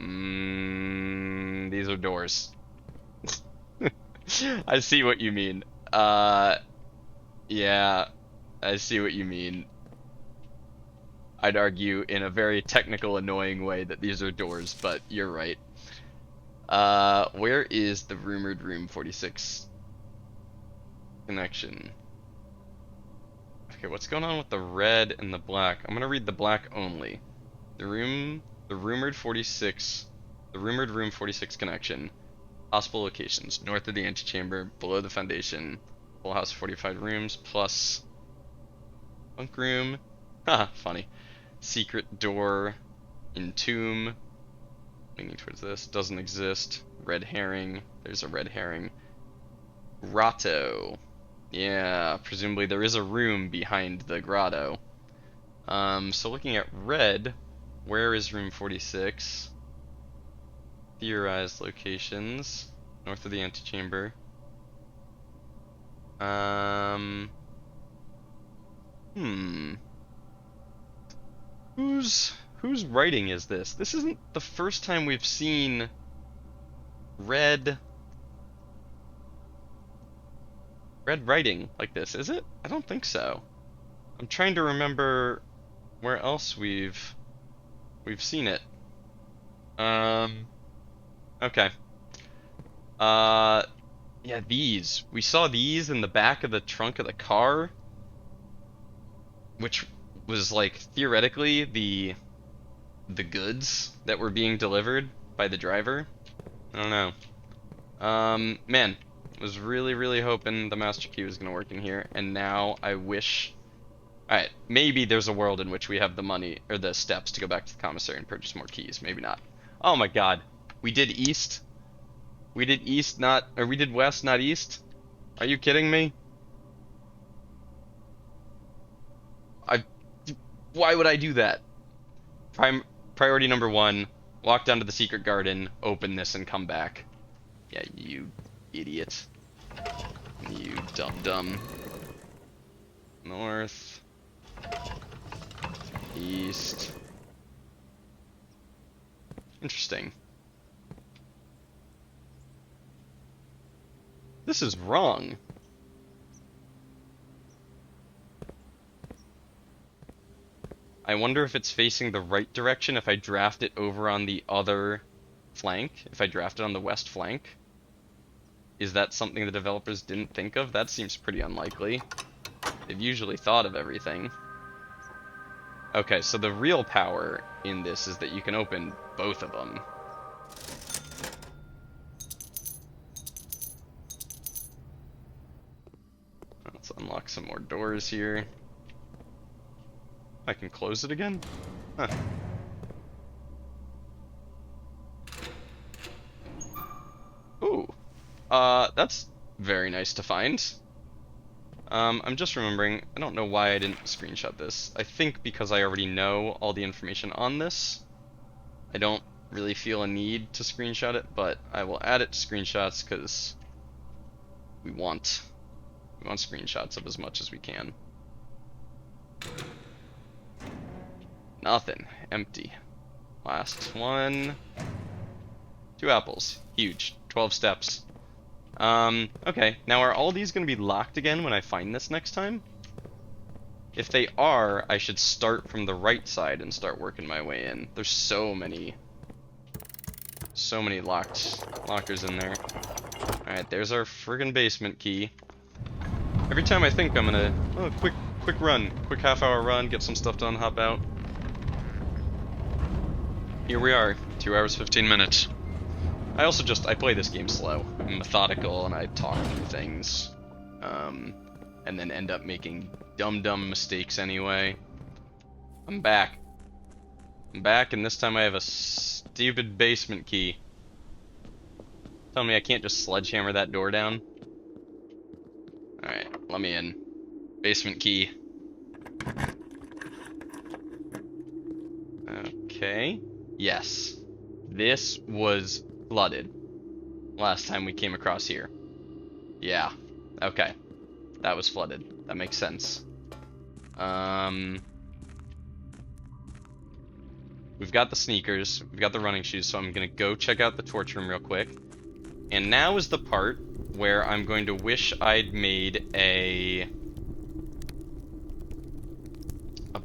These are doors. I see what you mean. Yeah, I see what you mean. I'd argue in a very technical, annoying way that these are doors, but you're right. Where is the rumored room 46 connection? Okay, what's going on with the red and the black? I'm gonna read the black only. The rumored room 46 connection. Possible locations: north of the antechamber, below the foundation, full house 45 rooms, plus bunk room. Haha, funny. Secret door in tomb. Leaning towards this. Doesn't exist. Red herring. There's a red herring. Grotto. Yeah, presumably there is a room behind the grotto. So looking at red, where is room 46? Theorized locations. North of the antechamber. Whose writing is this? This isn't the first time we've seen red writing like this, is it? I don't think so. I'm trying to remember where else we've seen it. Okay. Yeah, these. We saw these in the back of the trunk of the car, which was like theoretically the goods that were being delivered by the driver. I don't know. Man, was really hoping the master key was gonna work in here, and now I wish. Alright, maybe there's a world in which we have the money or the steps to go back to the commissary and purchase more keys. Maybe not. Oh my god. We did east? We did east, not, or we did west, not east? Are you kidding me? Why would I do that? Priority number 1, walk down to the secret garden, open this, and come back. Yeah, you idiot. You dumb. North. East. Interesting. This is wrong. I wonder if it's facing the right direction if I draft it over on the other flank, if I draft it on the west flank. Is that something the developers didn't think of? That seems pretty unlikely. They've usually thought of everything. Okay, so the real power in this is that you can open both of them. Let's unlock some more doors here. I can close it again? Huh. Ooh. That's very nice to find. I'm just remembering, I don't know why I didn't screenshot this. I think because I already know all the information on this, I don't really feel a need to screenshot it, but I will add it to screenshots because we want screenshots of as much as we can. Nothing. Empty. Last one. 2 apples. Huge. 12 steps. Okay. Now are all these going to be locked again when I find this next time? If they are, I should start from the right side and start working my way in. There's so many lockers in there. Alright, there's our friggin' basement key. Every time I think I'm gonna... Oh, quick run. Quick half-hour run, get some stuff done, hop out. Here we are, 2 hours, 15 minutes. I play this game slow. I'm methodical, and I talk through things. And then end up making dumb mistakes anyway. I'm back. And this time I have a stupid basement key. Tell me I can't just sledgehammer that door down? Alright, let me in. Basement key. Okay. Yes. This was flooded last time we came across here. Yeah. Okay. That was flooded. That makes sense. We've got the sneakers. We've got the running shoes, so I'm gonna go check out the torch room real quick. And now is the part where I'm going to wish I'd made a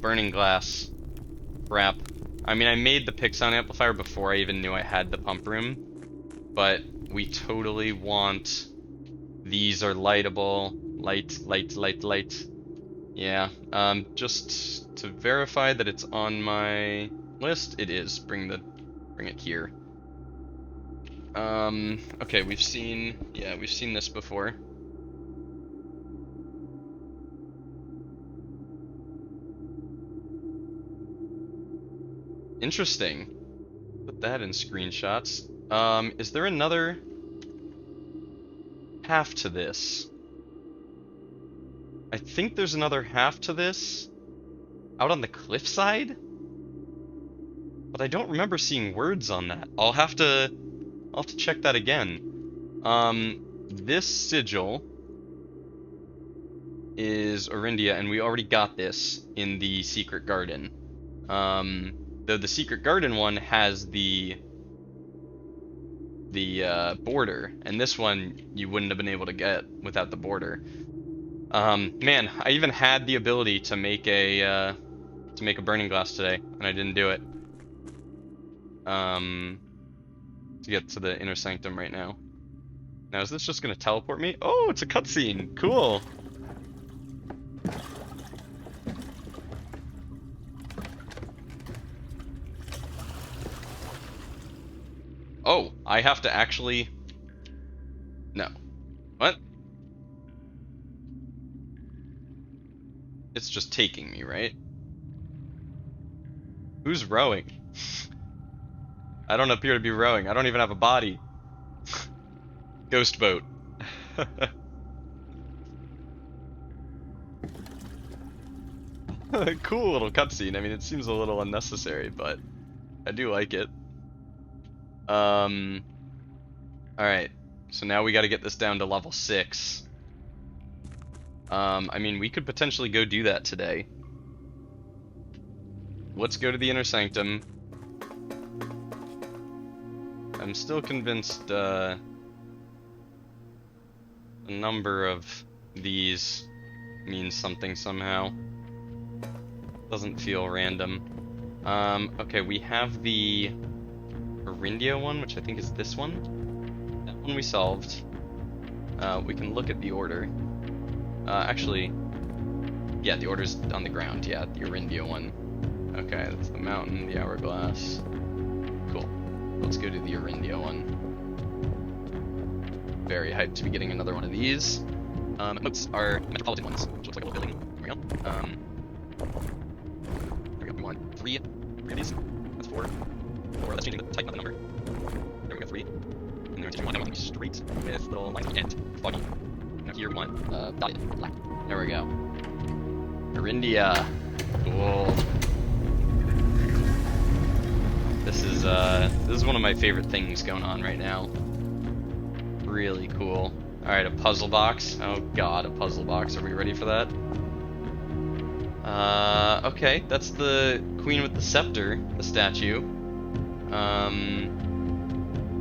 burning glass wrap. I mean, I made the pick sound amplifier before I even knew I had the pump room, but we totally want... These are lightable. Light. Yeah, just to verify that it's on my list, it is. Bring it here. Okay, we've seen this before. Interesting. Put that in screenshots. Is there another half to this? I think there's another half to this out on the cliffside, but I don't remember seeing words on that. I'll have to check that again. This sigil is Orindia, and we already got this in the secret garden. Though the secret garden one has the border, and this one you wouldn't have been able to get without the border. Man, I even had the ability to make a burning glass today, and I didn't do it. To get to the inner sanctum right now. Now, is this just gonna teleport me? Oh, it's a cutscene. Cool. Oh, I have to actually... No. What? It's just taking me, right? Who's rowing? I don't appear to be rowing. I don't even have a body. Ghost boat. Cool little cutscene. I mean, it seems a little unnecessary, but I do like it. Alright. So now we gotta get this down to level 6. I mean, we could potentially go do that today. Let's go to the inner sanctum. I'm still convinced, a number of these means something somehow. Doesn't feel random. Okay, we have the Orindia one, which I think is this one. That one we solved. We can look at the order. Actually, yeah, the order's on the ground, yeah, the Orindia one. Okay, that's the mountain, the hourglass. Cool. Let's go to the Orindia one. Very hyped to be getting another one of these. Notes are metropolitan ones, which looks like a little building. There we go. There we go. We want 3 of these. That's 4. 4, that's changing the type, not the number. There we go, 3. And then we want them to be straight with little lines at the end. Foggy. Now here we want dotted black. There we go. Orindia. Cool. This is one of my favorite things going on right now. Really cool. Alright, a puzzle box. Oh god, a puzzle box. Are we ready for that? Okay, that's the Queen with the Scepter, the statue.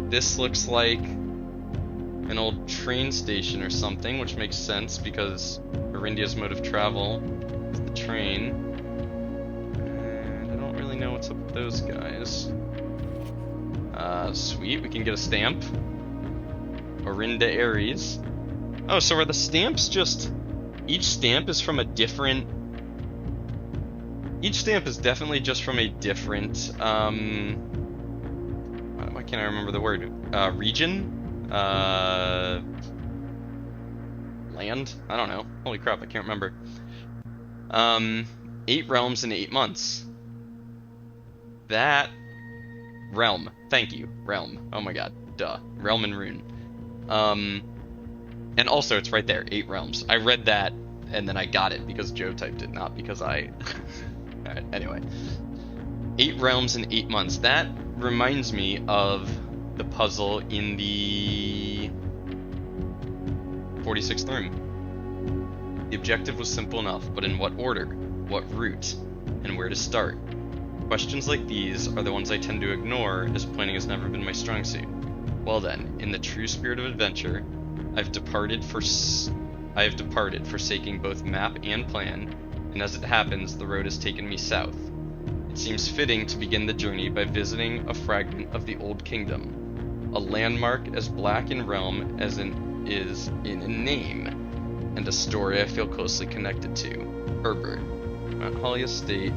This looks like an old train station or something, which makes sense because Orindia's mode of travel is the train. And I don't really know what's up with those guys. Sweet, we can get a stamp. Orinda Ares. Oh, so are the stamps just... Each stamp is from a different... Each stamp is definitely just from a different, why can't I remember the word? Region? Land? I don't know. Holy crap, I can't remember. 8 realms in 8 months. That... Realm. Thank you. Realm. Oh my god. Duh. Realm and rune. And also, it's right there. 8 realms. I read that, and then I got it because Joe typed it, not because I... Alright, anyway. 8 realms in 8 months. That reminds me of the puzzle in the 46th room. The objective was simple enough, but in what order, what route, and where to start? Questions like these are the ones I tend to ignore, as planning has never been my strong suit. Well then, in the true spirit of adventure, I have departed, forsaking both map and plan, and as it happens, the road has taken me south. It seems fitting to begin the journey by visiting a fragment of the Old Kingdom, a landmark as black in realm as is in name, and a story I feel closely connected to. Herbert, Mount Holly Estate,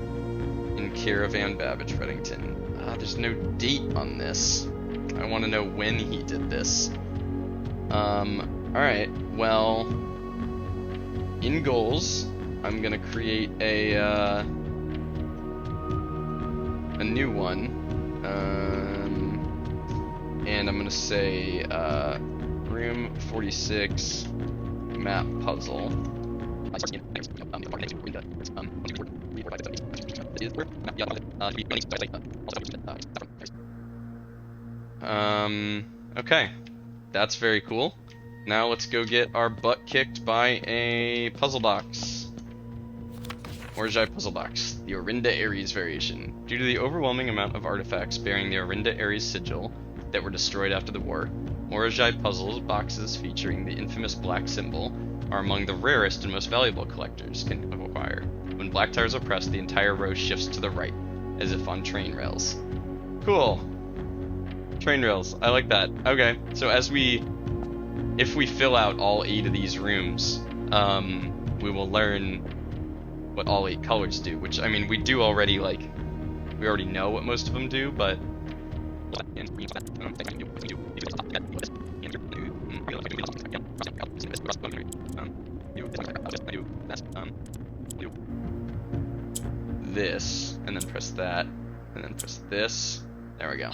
in care of Anne Babbage, Reddington. There's no date on this. I want to know when he did this. Alright, well, in goals, I'm gonna create a new one. gonna say room 46 map puzzle. Okay, that's very cool. Now let's go get our butt kicked by a puzzle box. Orjai puzzle box, the Orinda Ares variation. Due to the overwhelming amount of artifacts bearing the Orinda Ares sigil that were destroyed after the war, Orjai puzzles boxes featuring the infamous black symbol are among the rarest and most valuable collectors can acquire. When black tires are pressed, the entire row shifts to the right, as if on train rails. Cool. Train rails, I like that. Okay, so if we fill out all 8 of these rooms, we will learn what all 8 colors do, which, I mean, we do already, like, we already know what most of them do, but... This, and then press that, and then press this. There we go.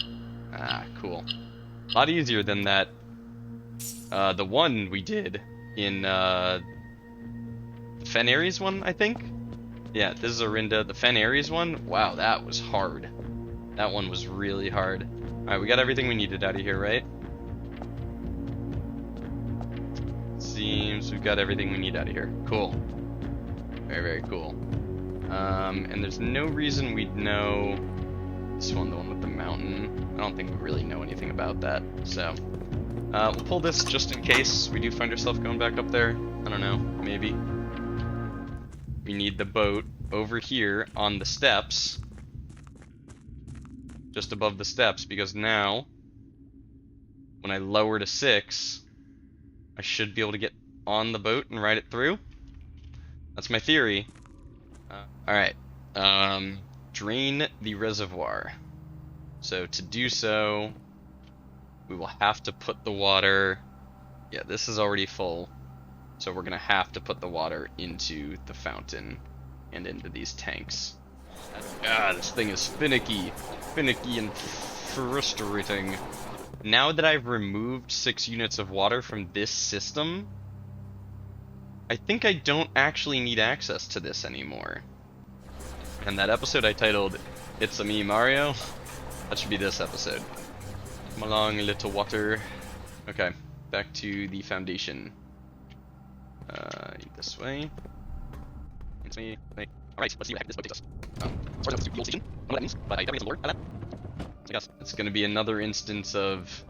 Ah, cool. A lot easier than that, the one we did in, the Fen Ares one, I think? Yeah, this is Orinda. The Fen Ares one, wow, that was hard. That one was really hard. Alright, we got everything we needed out of here, right? Seems we've got everything we need out of here. Cool. Very, very cool. And there's no reason we'd know this one, the one with the mountain. I don't think we really know anything about that, so... we'll pull this just in case we do find ourselves going back up there. I don't know, maybe. We need the boat over here on the steps. Just above the steps, because now, when I lower to 6, I should be able to get on the boat and ride it through. That's my theory. Alright. Drain the reservoir. So to do so, we will have to put the water... Yeah, this is already full. So we're going to have to put the water into the fountain and into these tanks. Ah, this thing is finicky. Finicky and frustrating. Now that I've removed 6 units of water from this system, I think I don't actually need access to this anymore. And that episode I titled, It's-a Me Mario, that should be this episode. Come along, little water. Okay, back to the foundation. This way. Alright, let's see what heck this boat takes us. As far as the fuel station, I don't know what that means, but I definitely have some lore by that. I guess it's gonna be another instance of,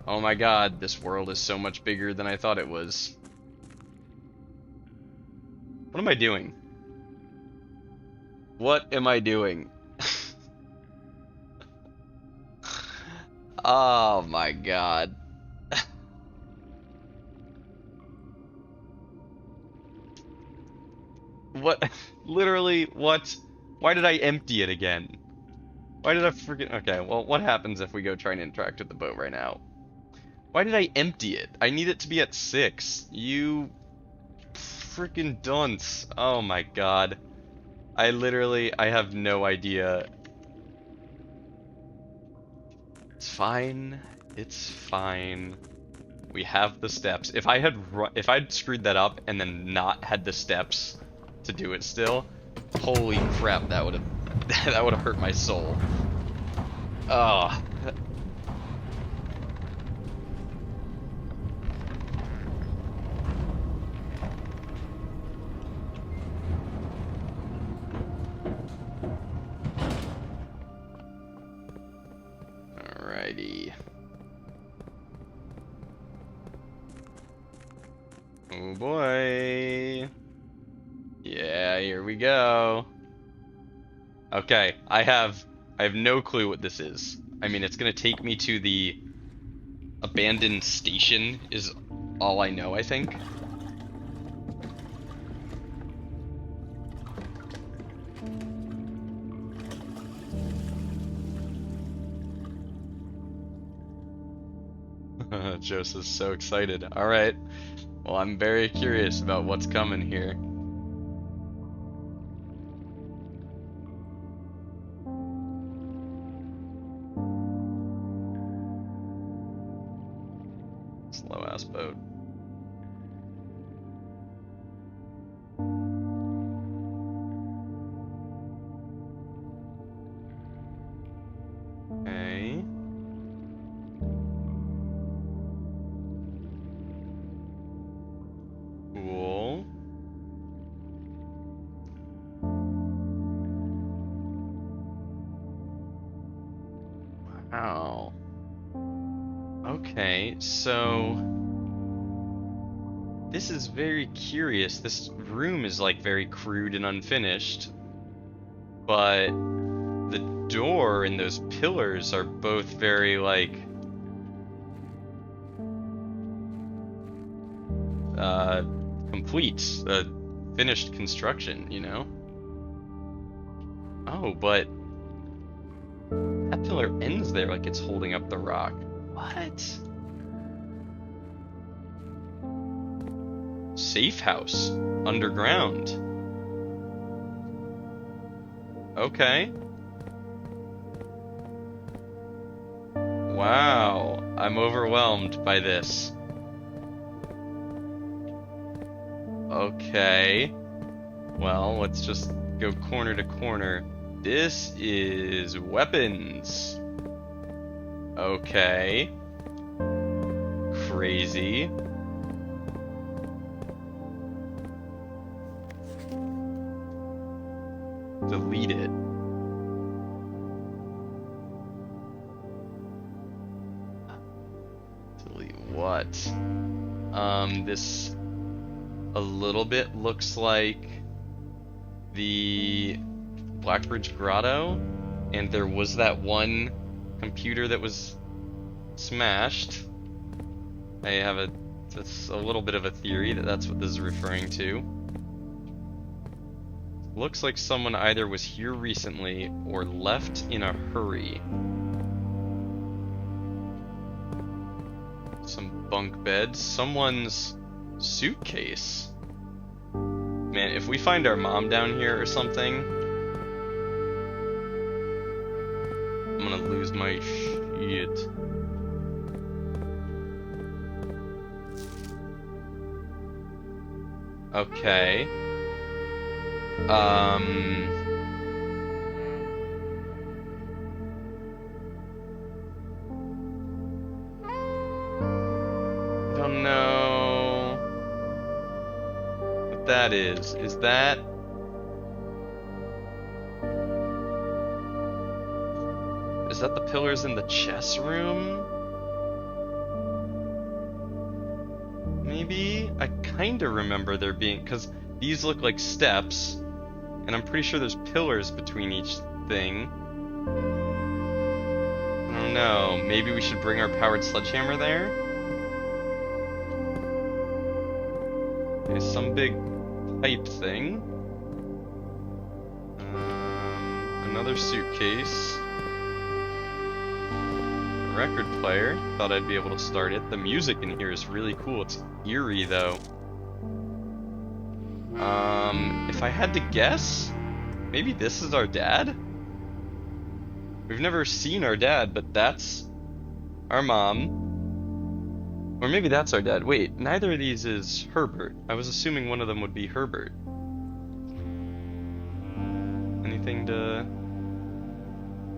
oh my god, this world is so much bigger than I thought it was. What am I doing? What am I doing? Oh my god. What? Literally, what? Why did I empty it again? Why did I forget? Okay, well, what happens if we go try and interact with the boat right now? Why did I empty it? I need it to be at 6. You freaking dunce. Oh my god. I have no idea. It's fine. It's fine. We have the steps. If I'd screwed that up and then not had the steps to do it still, holy crap, that would have hurt my soul. Oh. Alrighty. Oh boy. Yeah, here we go. Okay, I have no clue what this is. I mean, it's gonna take me to the abandoned station is all I know, I think. Joseph's so excited. Alright. Well, I'm very curious about what's coming here. slow ass boat. Okay. Cool. Wow. Okay, so this is very curious. This room is like very crude and unfinished, but the door and those pillars are both very like complete, finished construction, you know? Oh, but that pillar ends there like it's holding up the rock. What? Safe house underground. Okay. Wow, I'm overwhelmed by this. Okay. Well, let's just go corner to corner. This is weapons. Okay. Crazy. Delete it. Delete what? This a little bit looks like the Blackbridge Grotto, and there was that one computer that was smashed. I have that's a little bit of a theory that that's what this is referring to. Looks like someone either was here recently or left in a hurry. Some bunk beds, someone's suitcase. Man, if we find our mom down here or something, I'm gonna lose my shit. Okay. I don't know what that is. Is that... Is that the pillars in the chess room? Maybe? I kinda remember there being... Because these look like steps, and I'm pretty sure there's pillars between each thing. I don't know. Maybe we should bring our powered sledgehammer there? Okay, some big pipe thing. Another suitcase. Record player. Thought I'd be able to start it. The music in here is really cool. It's eerie though. If I had to guess, maybe this is our dad? We've never seen our dad, but that's our mom. Or maybe that's our dad. Wait, neither of these is Herbert. I was assuming one of them would be Herbert. Anything to...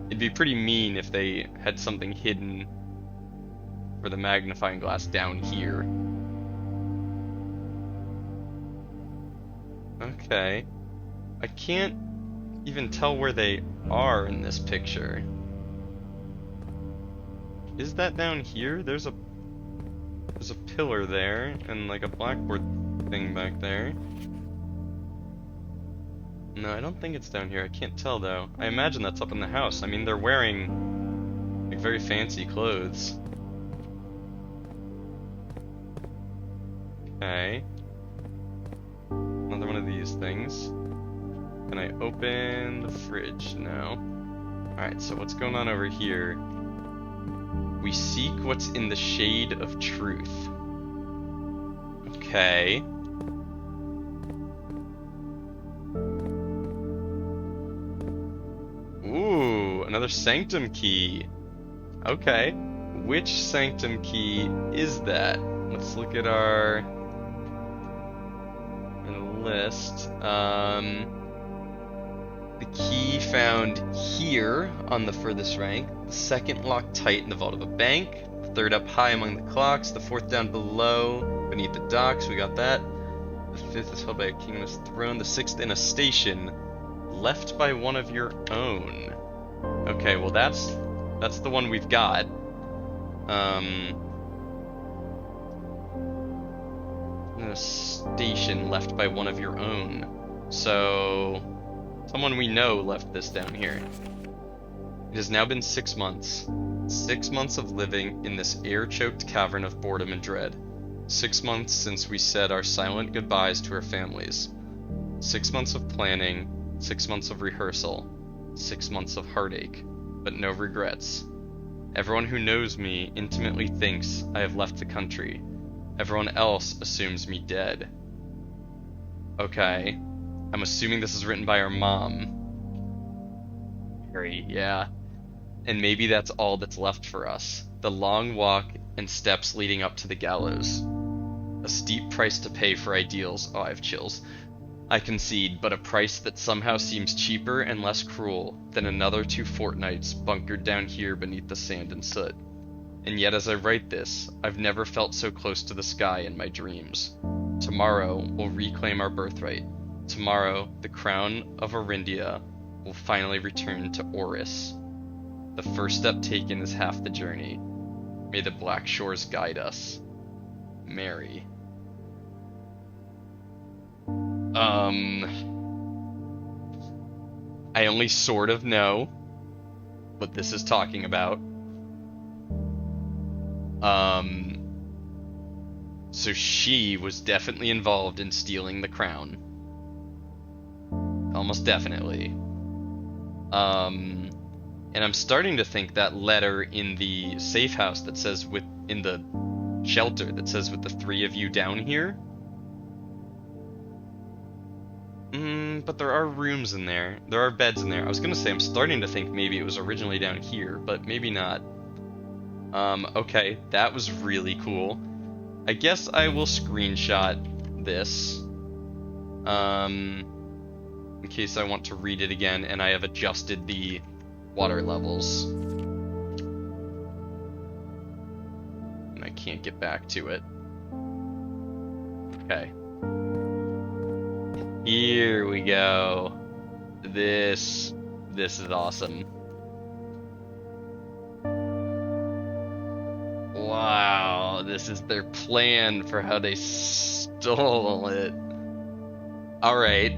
It'd be pretty mean if they had something hidden for the magnifying glass down here. Okay. I can't even tell where they are in this picture. Is that down here? There's a pillar there and like a blackboard thing back there. No, I don't think it's down here. I can't tell though. I imagine that's up in the house. I mean, they're wearing like very fancy clothes. Okay. Another one of these things. Can I open the fridge? No. Alright, so what's going on over here? We seek what's in the shade of truth. Okay. Ooh, another sanctum key. Okay. Which sanctum key is that? let's look at our list. The key found here on the furthest rank, the second locked tight in the vault of a bank, the third up high among the clocks, the fourth down below beneath the docks, we got that. The fifth is held by a king on his throne, the sixth in a station left by one of your own. Okay, well that's the one we've got. In a station left by one of your own. So someone we know left this down here. It has now been 6 months. 6 months of living in this air-choked cavern of boredom and dread. 6 months since we said our silent goodbyes to our families. 6 months of planning, 6 months of rehearsal, 6 months of heartache, but no regrets. Everyone who knows me intimately thinks I have left the country. Everyone else assumes me dead. Okay. I'm assuming this is written by our mom. Mary, yeah. And maybe that's all that's left for us. The long walk and steps leading up to the gallows. A steep price to pay for ideals. Oh, I have chills. I concede, but a price that somehow seems cheaper and less cruel than another 2 fortnights bunkered down here beneath the sand and soot. And yet as I write this, I've never felt so close to the sky in my dreams. Tomorrow we'll reclaim our birthright. Tomorrow, the crown of Orindia will finally return to Oris. The first step taken is half the journey. May the black shores guide us. Mary. I only sort of know what this is talking about. So she was definitely involved in stealing the crown. Almost definitely. And I'm starting to think that letter in the safe house that says in the shelter that says with the 3 of you down here. But there are rooms in there. There are beds in there. I was gonna say I'm starting to think maybe it was originally down here, but maybe not. Okay, that was really cool. I guess I will screenshot this. In case I want to read it again, and I have adjusted the water levels. And I can't get back to it. Okay. Here we go. This is awesome. Wow, this is their plan for how they stole it. Alright.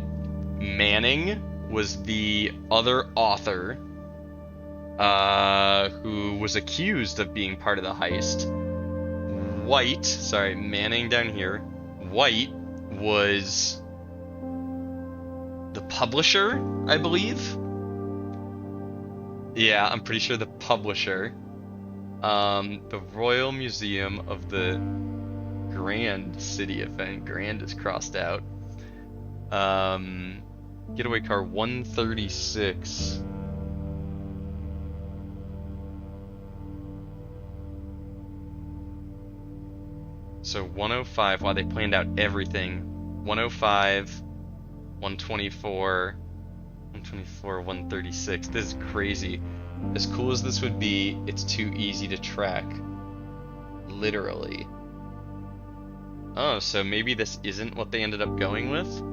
Manning was the other author who was accused of being part of the heist. White, sorry, Manning down here. White was the publisher, I believe. Yeah, I'm pretty sure the publisher. The Royal Museum of the Grand City event. Grand is crossed out. Getaway car 136. So 105, wow, they planned out everything. 105, 124, 124, 136. This is crazy. As cool as this would be, it's too easy to track. Literally. Oh, so maybe this isn't what they ended up going with?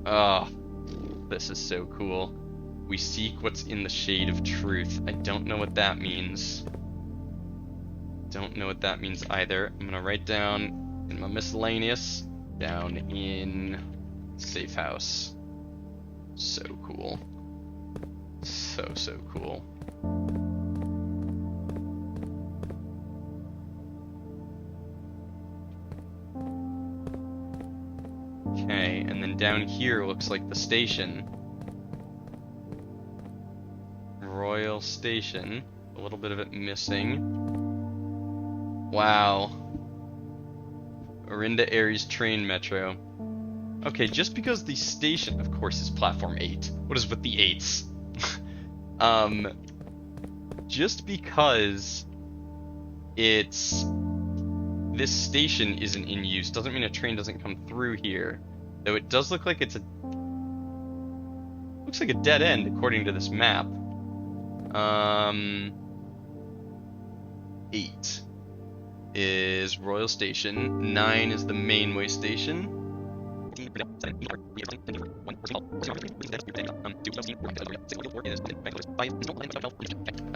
Oh, this is so cool. We seek what's in the shade of truth. I don't know what that means. Don't know what that means either. I'm gonna write down in my miscellaneous, down in safe house. So cool. So cool. Okay, and then down here looks like the station. Royal Station. A little bit of it missing. Wow. Orinda Aries train metro. Okay, just because the station, of course, is platform 8. What is with the 8s? Just because it's this station isn't in use doesn't mean a train doesn't come through here. Though it does look like it's a... looks like a dead end according to this map. 8 is Royal Station. 9 is the mainway station.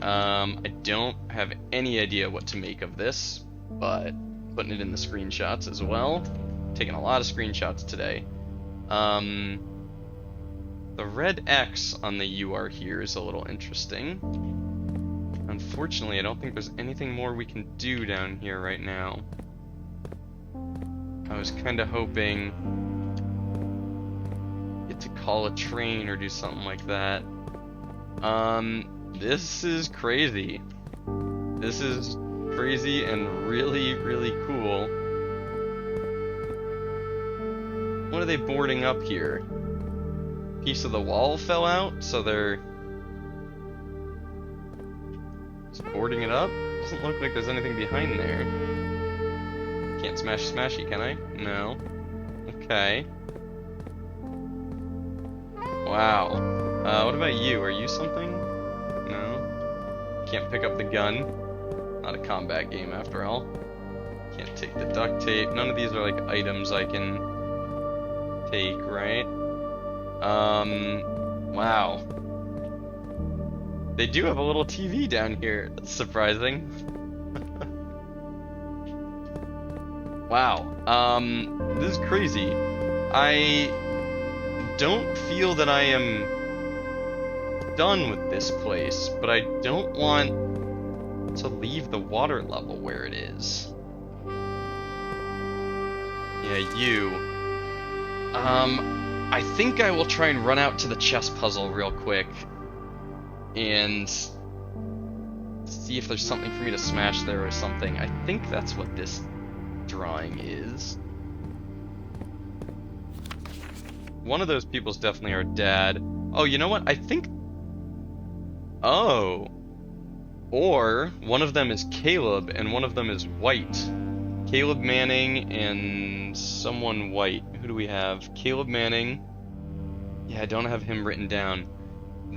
I don't have any idea what to make of this, but putting it in the screenshots as well. Taking a lot of screenshots today. The red X on the UR here is a little interesting. Unfortunately, I don't think there's anything more we can do down here right now. I was kind of hoping get to call a train or do something like that. This is crazy. This is crazy and really, really cool. What are they boarding up here? Piece of the wall fell out, so they're just boarding it up? Doesn't look like there's anything behind there. Can't smash smashy, can I? No. Okay. Wow. What about you? Are you something? No. Can't pick up the gun. Not a combat game after all. Can't take the duct tape. None of these are like items I can take, right? Wow. They do have a little TV down here. That's surprising. Wow. This is crazy. I don't feel that I am done with this place, but I don't want to leave the water level where it is. Yeah, you. I think I will try and run out to the chess puzzle real quick and see if there's something for me to smash there or something. I think that's what this drawing is. One of those people's definitely our dad. Oh, you know what? I think... oh. Or one of them is Caleb and one of them is White. Caleb Manning and someone white. Who do we have? Caleb Manning. Yeah, I don't have him written down.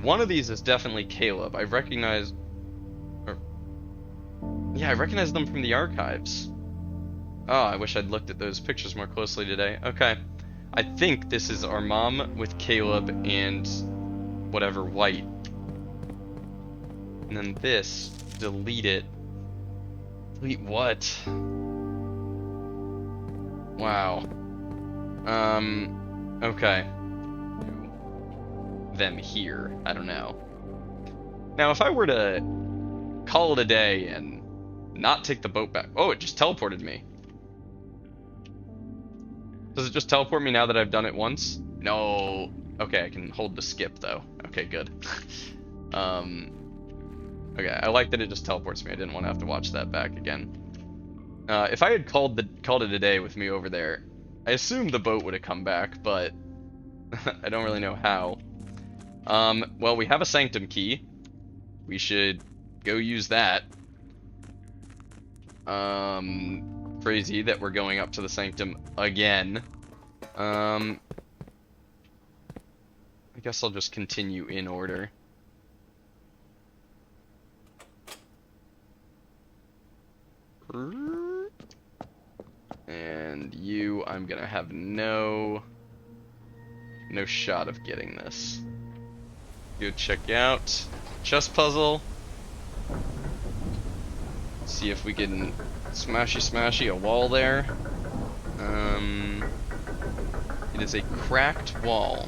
One of these is definitely Caleb. I recognize... yeah, I recognize them from the archives. Oh, I wish I'd looked at those pictures more closely today. Okay. I think this is our mom with Caleb and whatever white. And then this, delete it. Delete what? Wow. Okay. Them here. I don't know. Now, if I were to call it a day and not take the boat back... oh, it just teleported me. Does it just teleport me now that I've done it once? No. Okay, I can hold the skip, though. Okay, good. Okay, I like that it just teleports me. I didn't want to have to watch that back again. If I had called it a day with me over there, I assumed the boat would have come back, but I don't really know how. Well, we have a sanctum key. We should go use that. Crazy that we're going up to the sanctum again. I guess I'll just continue in order. And you, I'm gonna have no shot of getting this. Go check out chess puzzle. See if we can smashy a wall there. It is a cracked wall,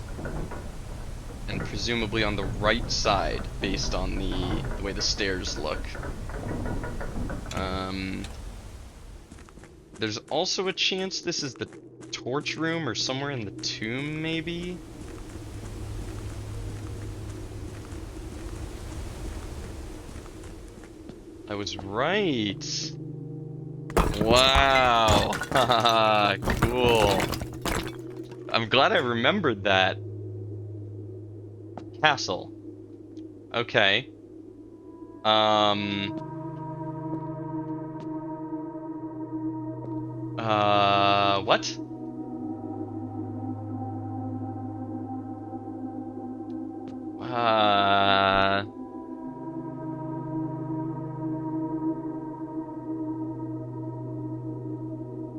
and presumably on the right side, based on the way the stairs look. There's also a chance this is the torch room or somewhere in the tomb, maybe? I was right. Wow. Cool. I'm glad I remembered that. Castle. Okay. What?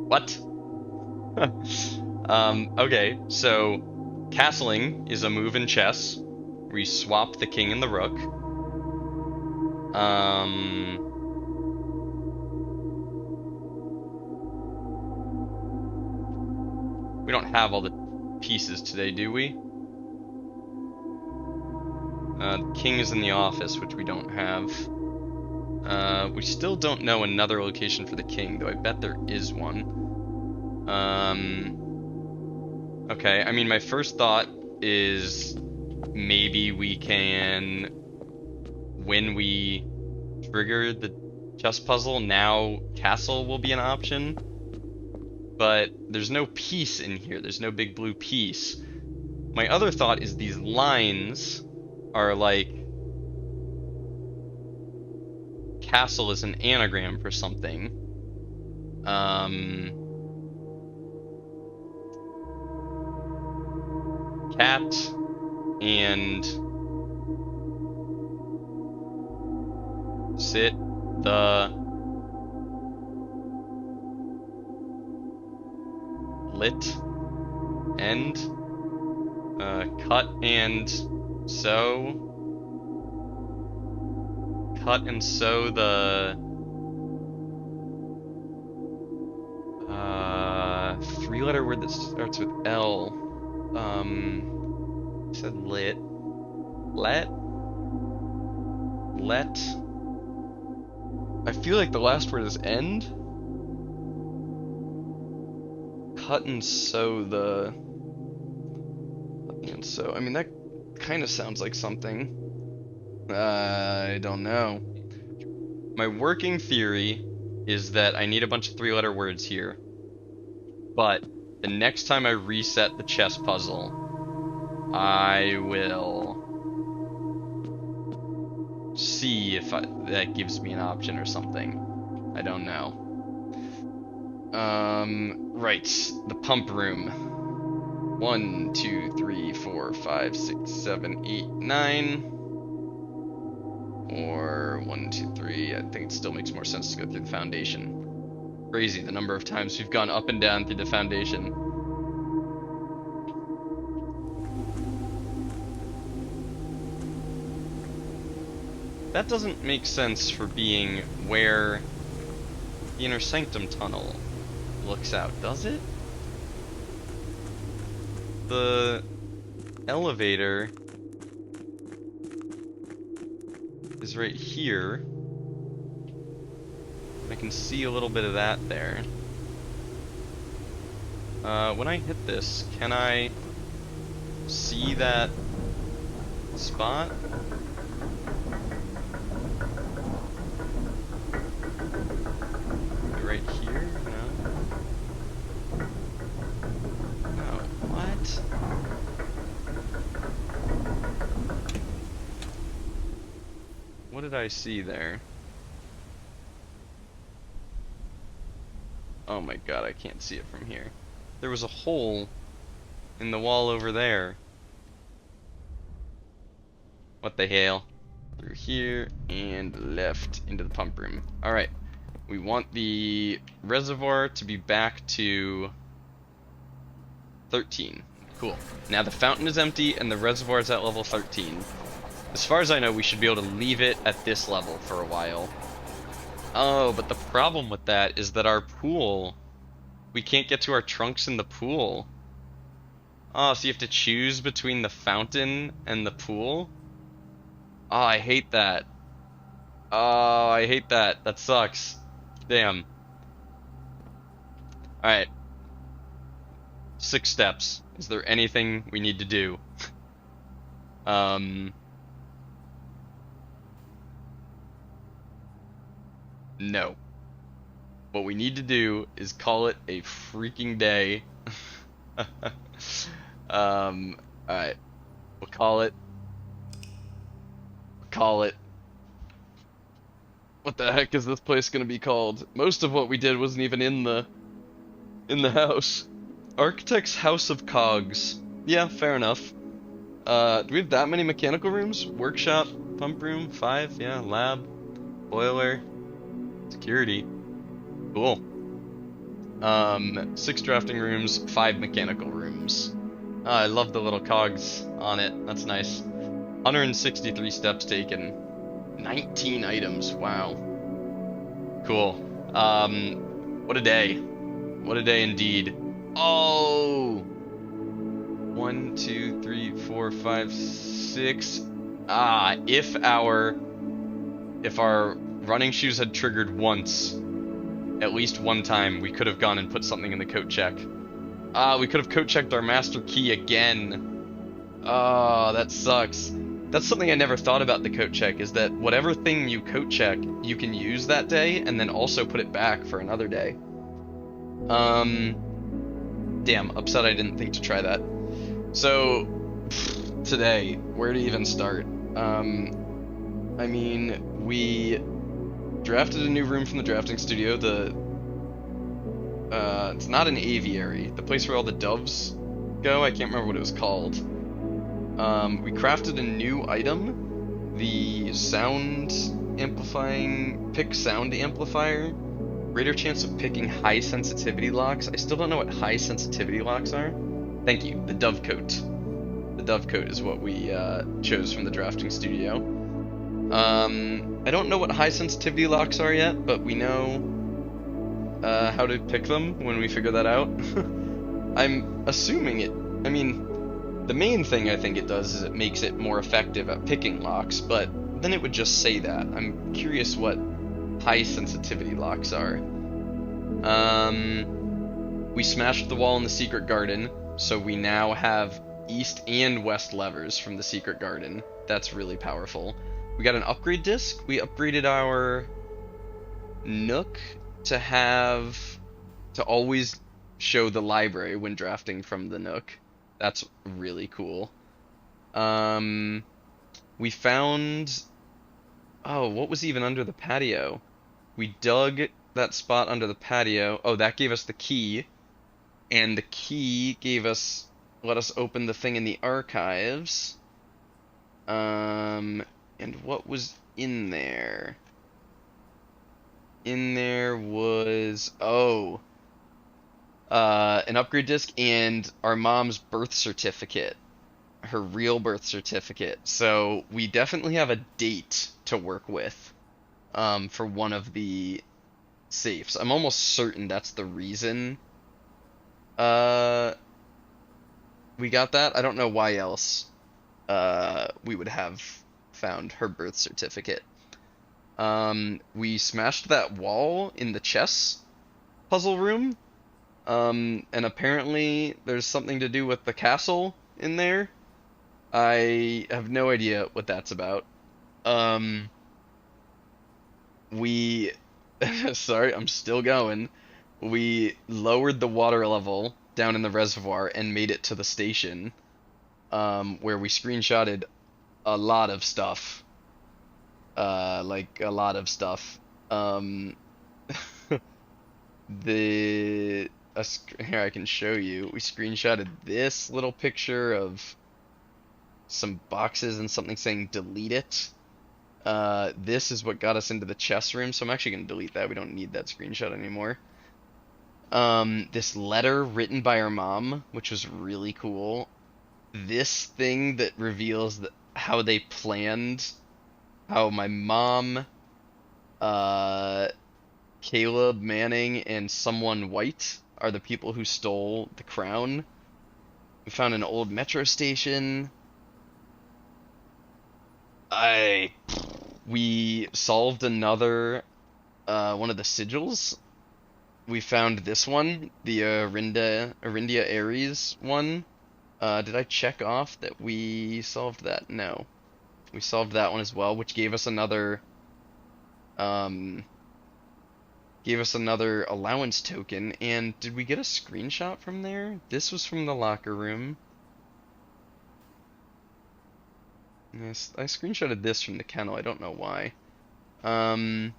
What? Okay, so castling is a move in chess. We swap the king and the rook. We don't have all the pieces today, do we? The king is in the office, which we don't have. We still don't know another location for the king, though I bet there is one. Okay, I mean, my first thought is maybe we can, when we trigger the chess puzzle, now castle will be an option. But there's no piece in here, there's no big blue piece. My other thought is these lines are like, castle is an anagram for something. Cat and sit the lit end. Cut and sew. Cut and sew the three-letter word that starts with L. Said lit. Let. I feel like the last word is end. Cut and sew the. And so, I mean, that kind of sounds like something. I don't know. My working theory is that I need a bunch of three-letter words here. But the next time I reset the chess puzzle, I will see if that gives me an option or something. I don't know. Right, the pump room. 1, 2, 3, 4, 5, 6, 7, 8, 9. Or 1, 2, 3. I think it still makes more sense to go through the foundation. Crazy the number of times we've gone up and down through the foundation. That doesn't make sense for being where the inner sanctum tunnel looks out, does it? The elevator is right here. I can see a little bit of that there. When I hit this, can I see that spot? Right here? No. No. What? What did I see there? Oh my god, I can't see it from here. There was a hole in the wall over there. What the hell? Through here and left into the pump room. Alright. We want the reservoir to be back to 13. Cool. Now the fountain is empty and the reservoir is at level 13. As far as I know, we should be able to leave it at this level for a while. Oh, but the problem with that is that our pool, we can't get to our trunks in the pool. Oh, so you have to choose between the fountain and the pool? Oh, I hate that. Oh, I hate that. That sucks. Damn. Alright. 6 steps. Is there anything we need to do? No. What we need to do is call it a freaking day. Alright. We'll call it. What the heck is this place gonna be called? Most of what we did wasn't even in the in the house. Architect's House of Cogs. Yeah, fair enough. Do we have that many mechanical rooms? Workshop, pump room, 5, yeah, lab, boiler, security. Cool. 6 drafting rooms, 5 mechanical rooms. I love the little cogs on it. That's nice. 163 steps taken. 19 items. Wow. Cool. What a day. What a day indeed. Oh! 1, 2, 3, 4, 5, 6. If our running shoes had triggered once, at least one time, we could have gone and put something in the coat check. We could have coat checked our master key again. Oh, that sucks. That's something I never thought about the coat check, is that whatever thing you coat check, you can use that day and then also put it back for another day. Damn, upset I didn't think to try that. So, today, where to even start? I mean, we drafted a new room from the drafting studio. It's not an aviary. The place where all the doves go, I can't remember what it was called. We crafted a new item, the sound amplifying, pick sound amplifier. Greater chance of picking high sensitivity locks. I still don't know what high sensitivity locks are. Thank you, the dove coat. The dove coat is what we chose from the drafting studio. I don't know what high sensitivity locks are yet, but we know how to pick them when we figure that out. I'm assuming it, I mean, the main thing I think it does is it makes it more effective at picking locks, but then it would just say that. I'm curious what high sensitivity locks are. We smashed the wall in the secret garden, so we now have east and west levers from the secret garden. That's really powerful. We got an upgrade disc. We upgraded our Nook to always show the library when drafting from the Nook. That's really cool. We found, oh, what was even under the patio? We dug that spot under the patio. Oh, that gave us the key, and the key let us open the thing in the archives. And what was in there? In there was, an upgrade disc and our mom's birth certificate, her real birth certificate. So we definitely have a date to work with, for one of the safes. I'm almost certain that's the reason, we got that. I don't know why else, we would have found her birth certificate. We smashed that wall in the chess puzzle room. And apparently there's something to do with the castle in there. I have no idea what that's about. We sorry, I'm still going. We lowered the water level down in the reservoir and made it to the station, where we screenshotted a lot of stuff. Like a lot of stuff. Here I can show you. We screenshotted this little picture of some boxes and something saying delete it. This is what got us into the chess room, so I'm actually going to delete that. We don't need that screenshot anymore. This letter written by our mom, which was really cool. This thing that reveals how they planned, how my mom, Caleb Manning, and someone white are the people who stole the crown. We found an old metro station. We solved another, one of the sigils. We found this one, the Arindia Ares one. Did I check off that we solved that? No. We solved that one as well, which gave us another allowance token. And did we get a screenshot from there? This was from the locker room. Yes, I screenshotted this from the kennel. I don't know why. I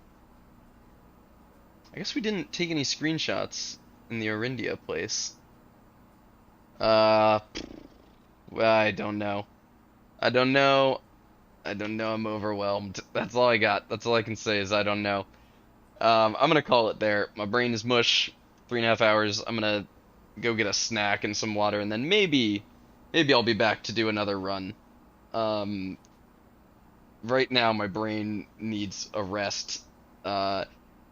guess we didn't take any screenshots in the Orindia place? Uh, I don't know. I don't know. I don't know. I'm overwhelmed. That's all I got. That's all I can say is I don't know. I'm gonna call it there. My brain is mush. 3.5 hours. I'm gonna go get a snack and some water, and then maybe I'll be back to do another run. Um, right now my brain needs a rest. Uh,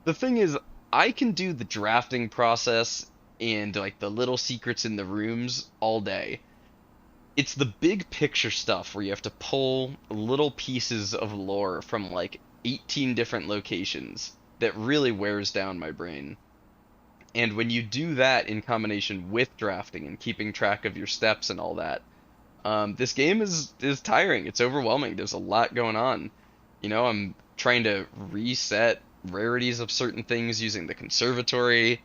the thing is, I can do the drafting process and like the little secrets in the rooms all day. It's the big picture stuff where you have to pull little pieces of lore from like 18 different locations that really wears down my brain. And when you do that in combination with drafting and keeping track of your steps and all that, this game is tiring. It's overwhelming. There's a lot going on. I'm trying to reset rarities of certain things using the conservatory.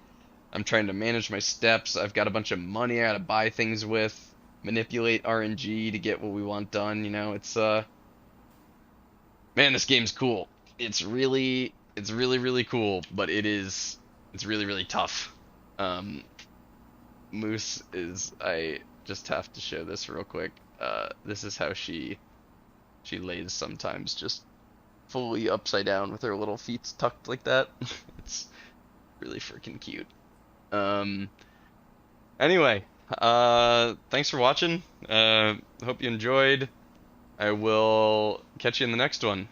I'm trying to manage my steps. I've got a bunch of money I gotta buy things with, manipulate RNG to get what we want done. It's man, this game's cool. It's really really cool, but it's really really tough. Um, Moose is I just have to show this real quick. This is how she lays sometimes, just fully upside down with her little feet tucked like that. It's really freaking cute. Um, anyway, thanks for watching. Hope you enjoyed. I will catch you in the next one.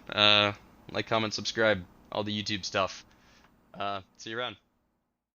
Like, comment, subscribe, all the YouTube stuff. See you around.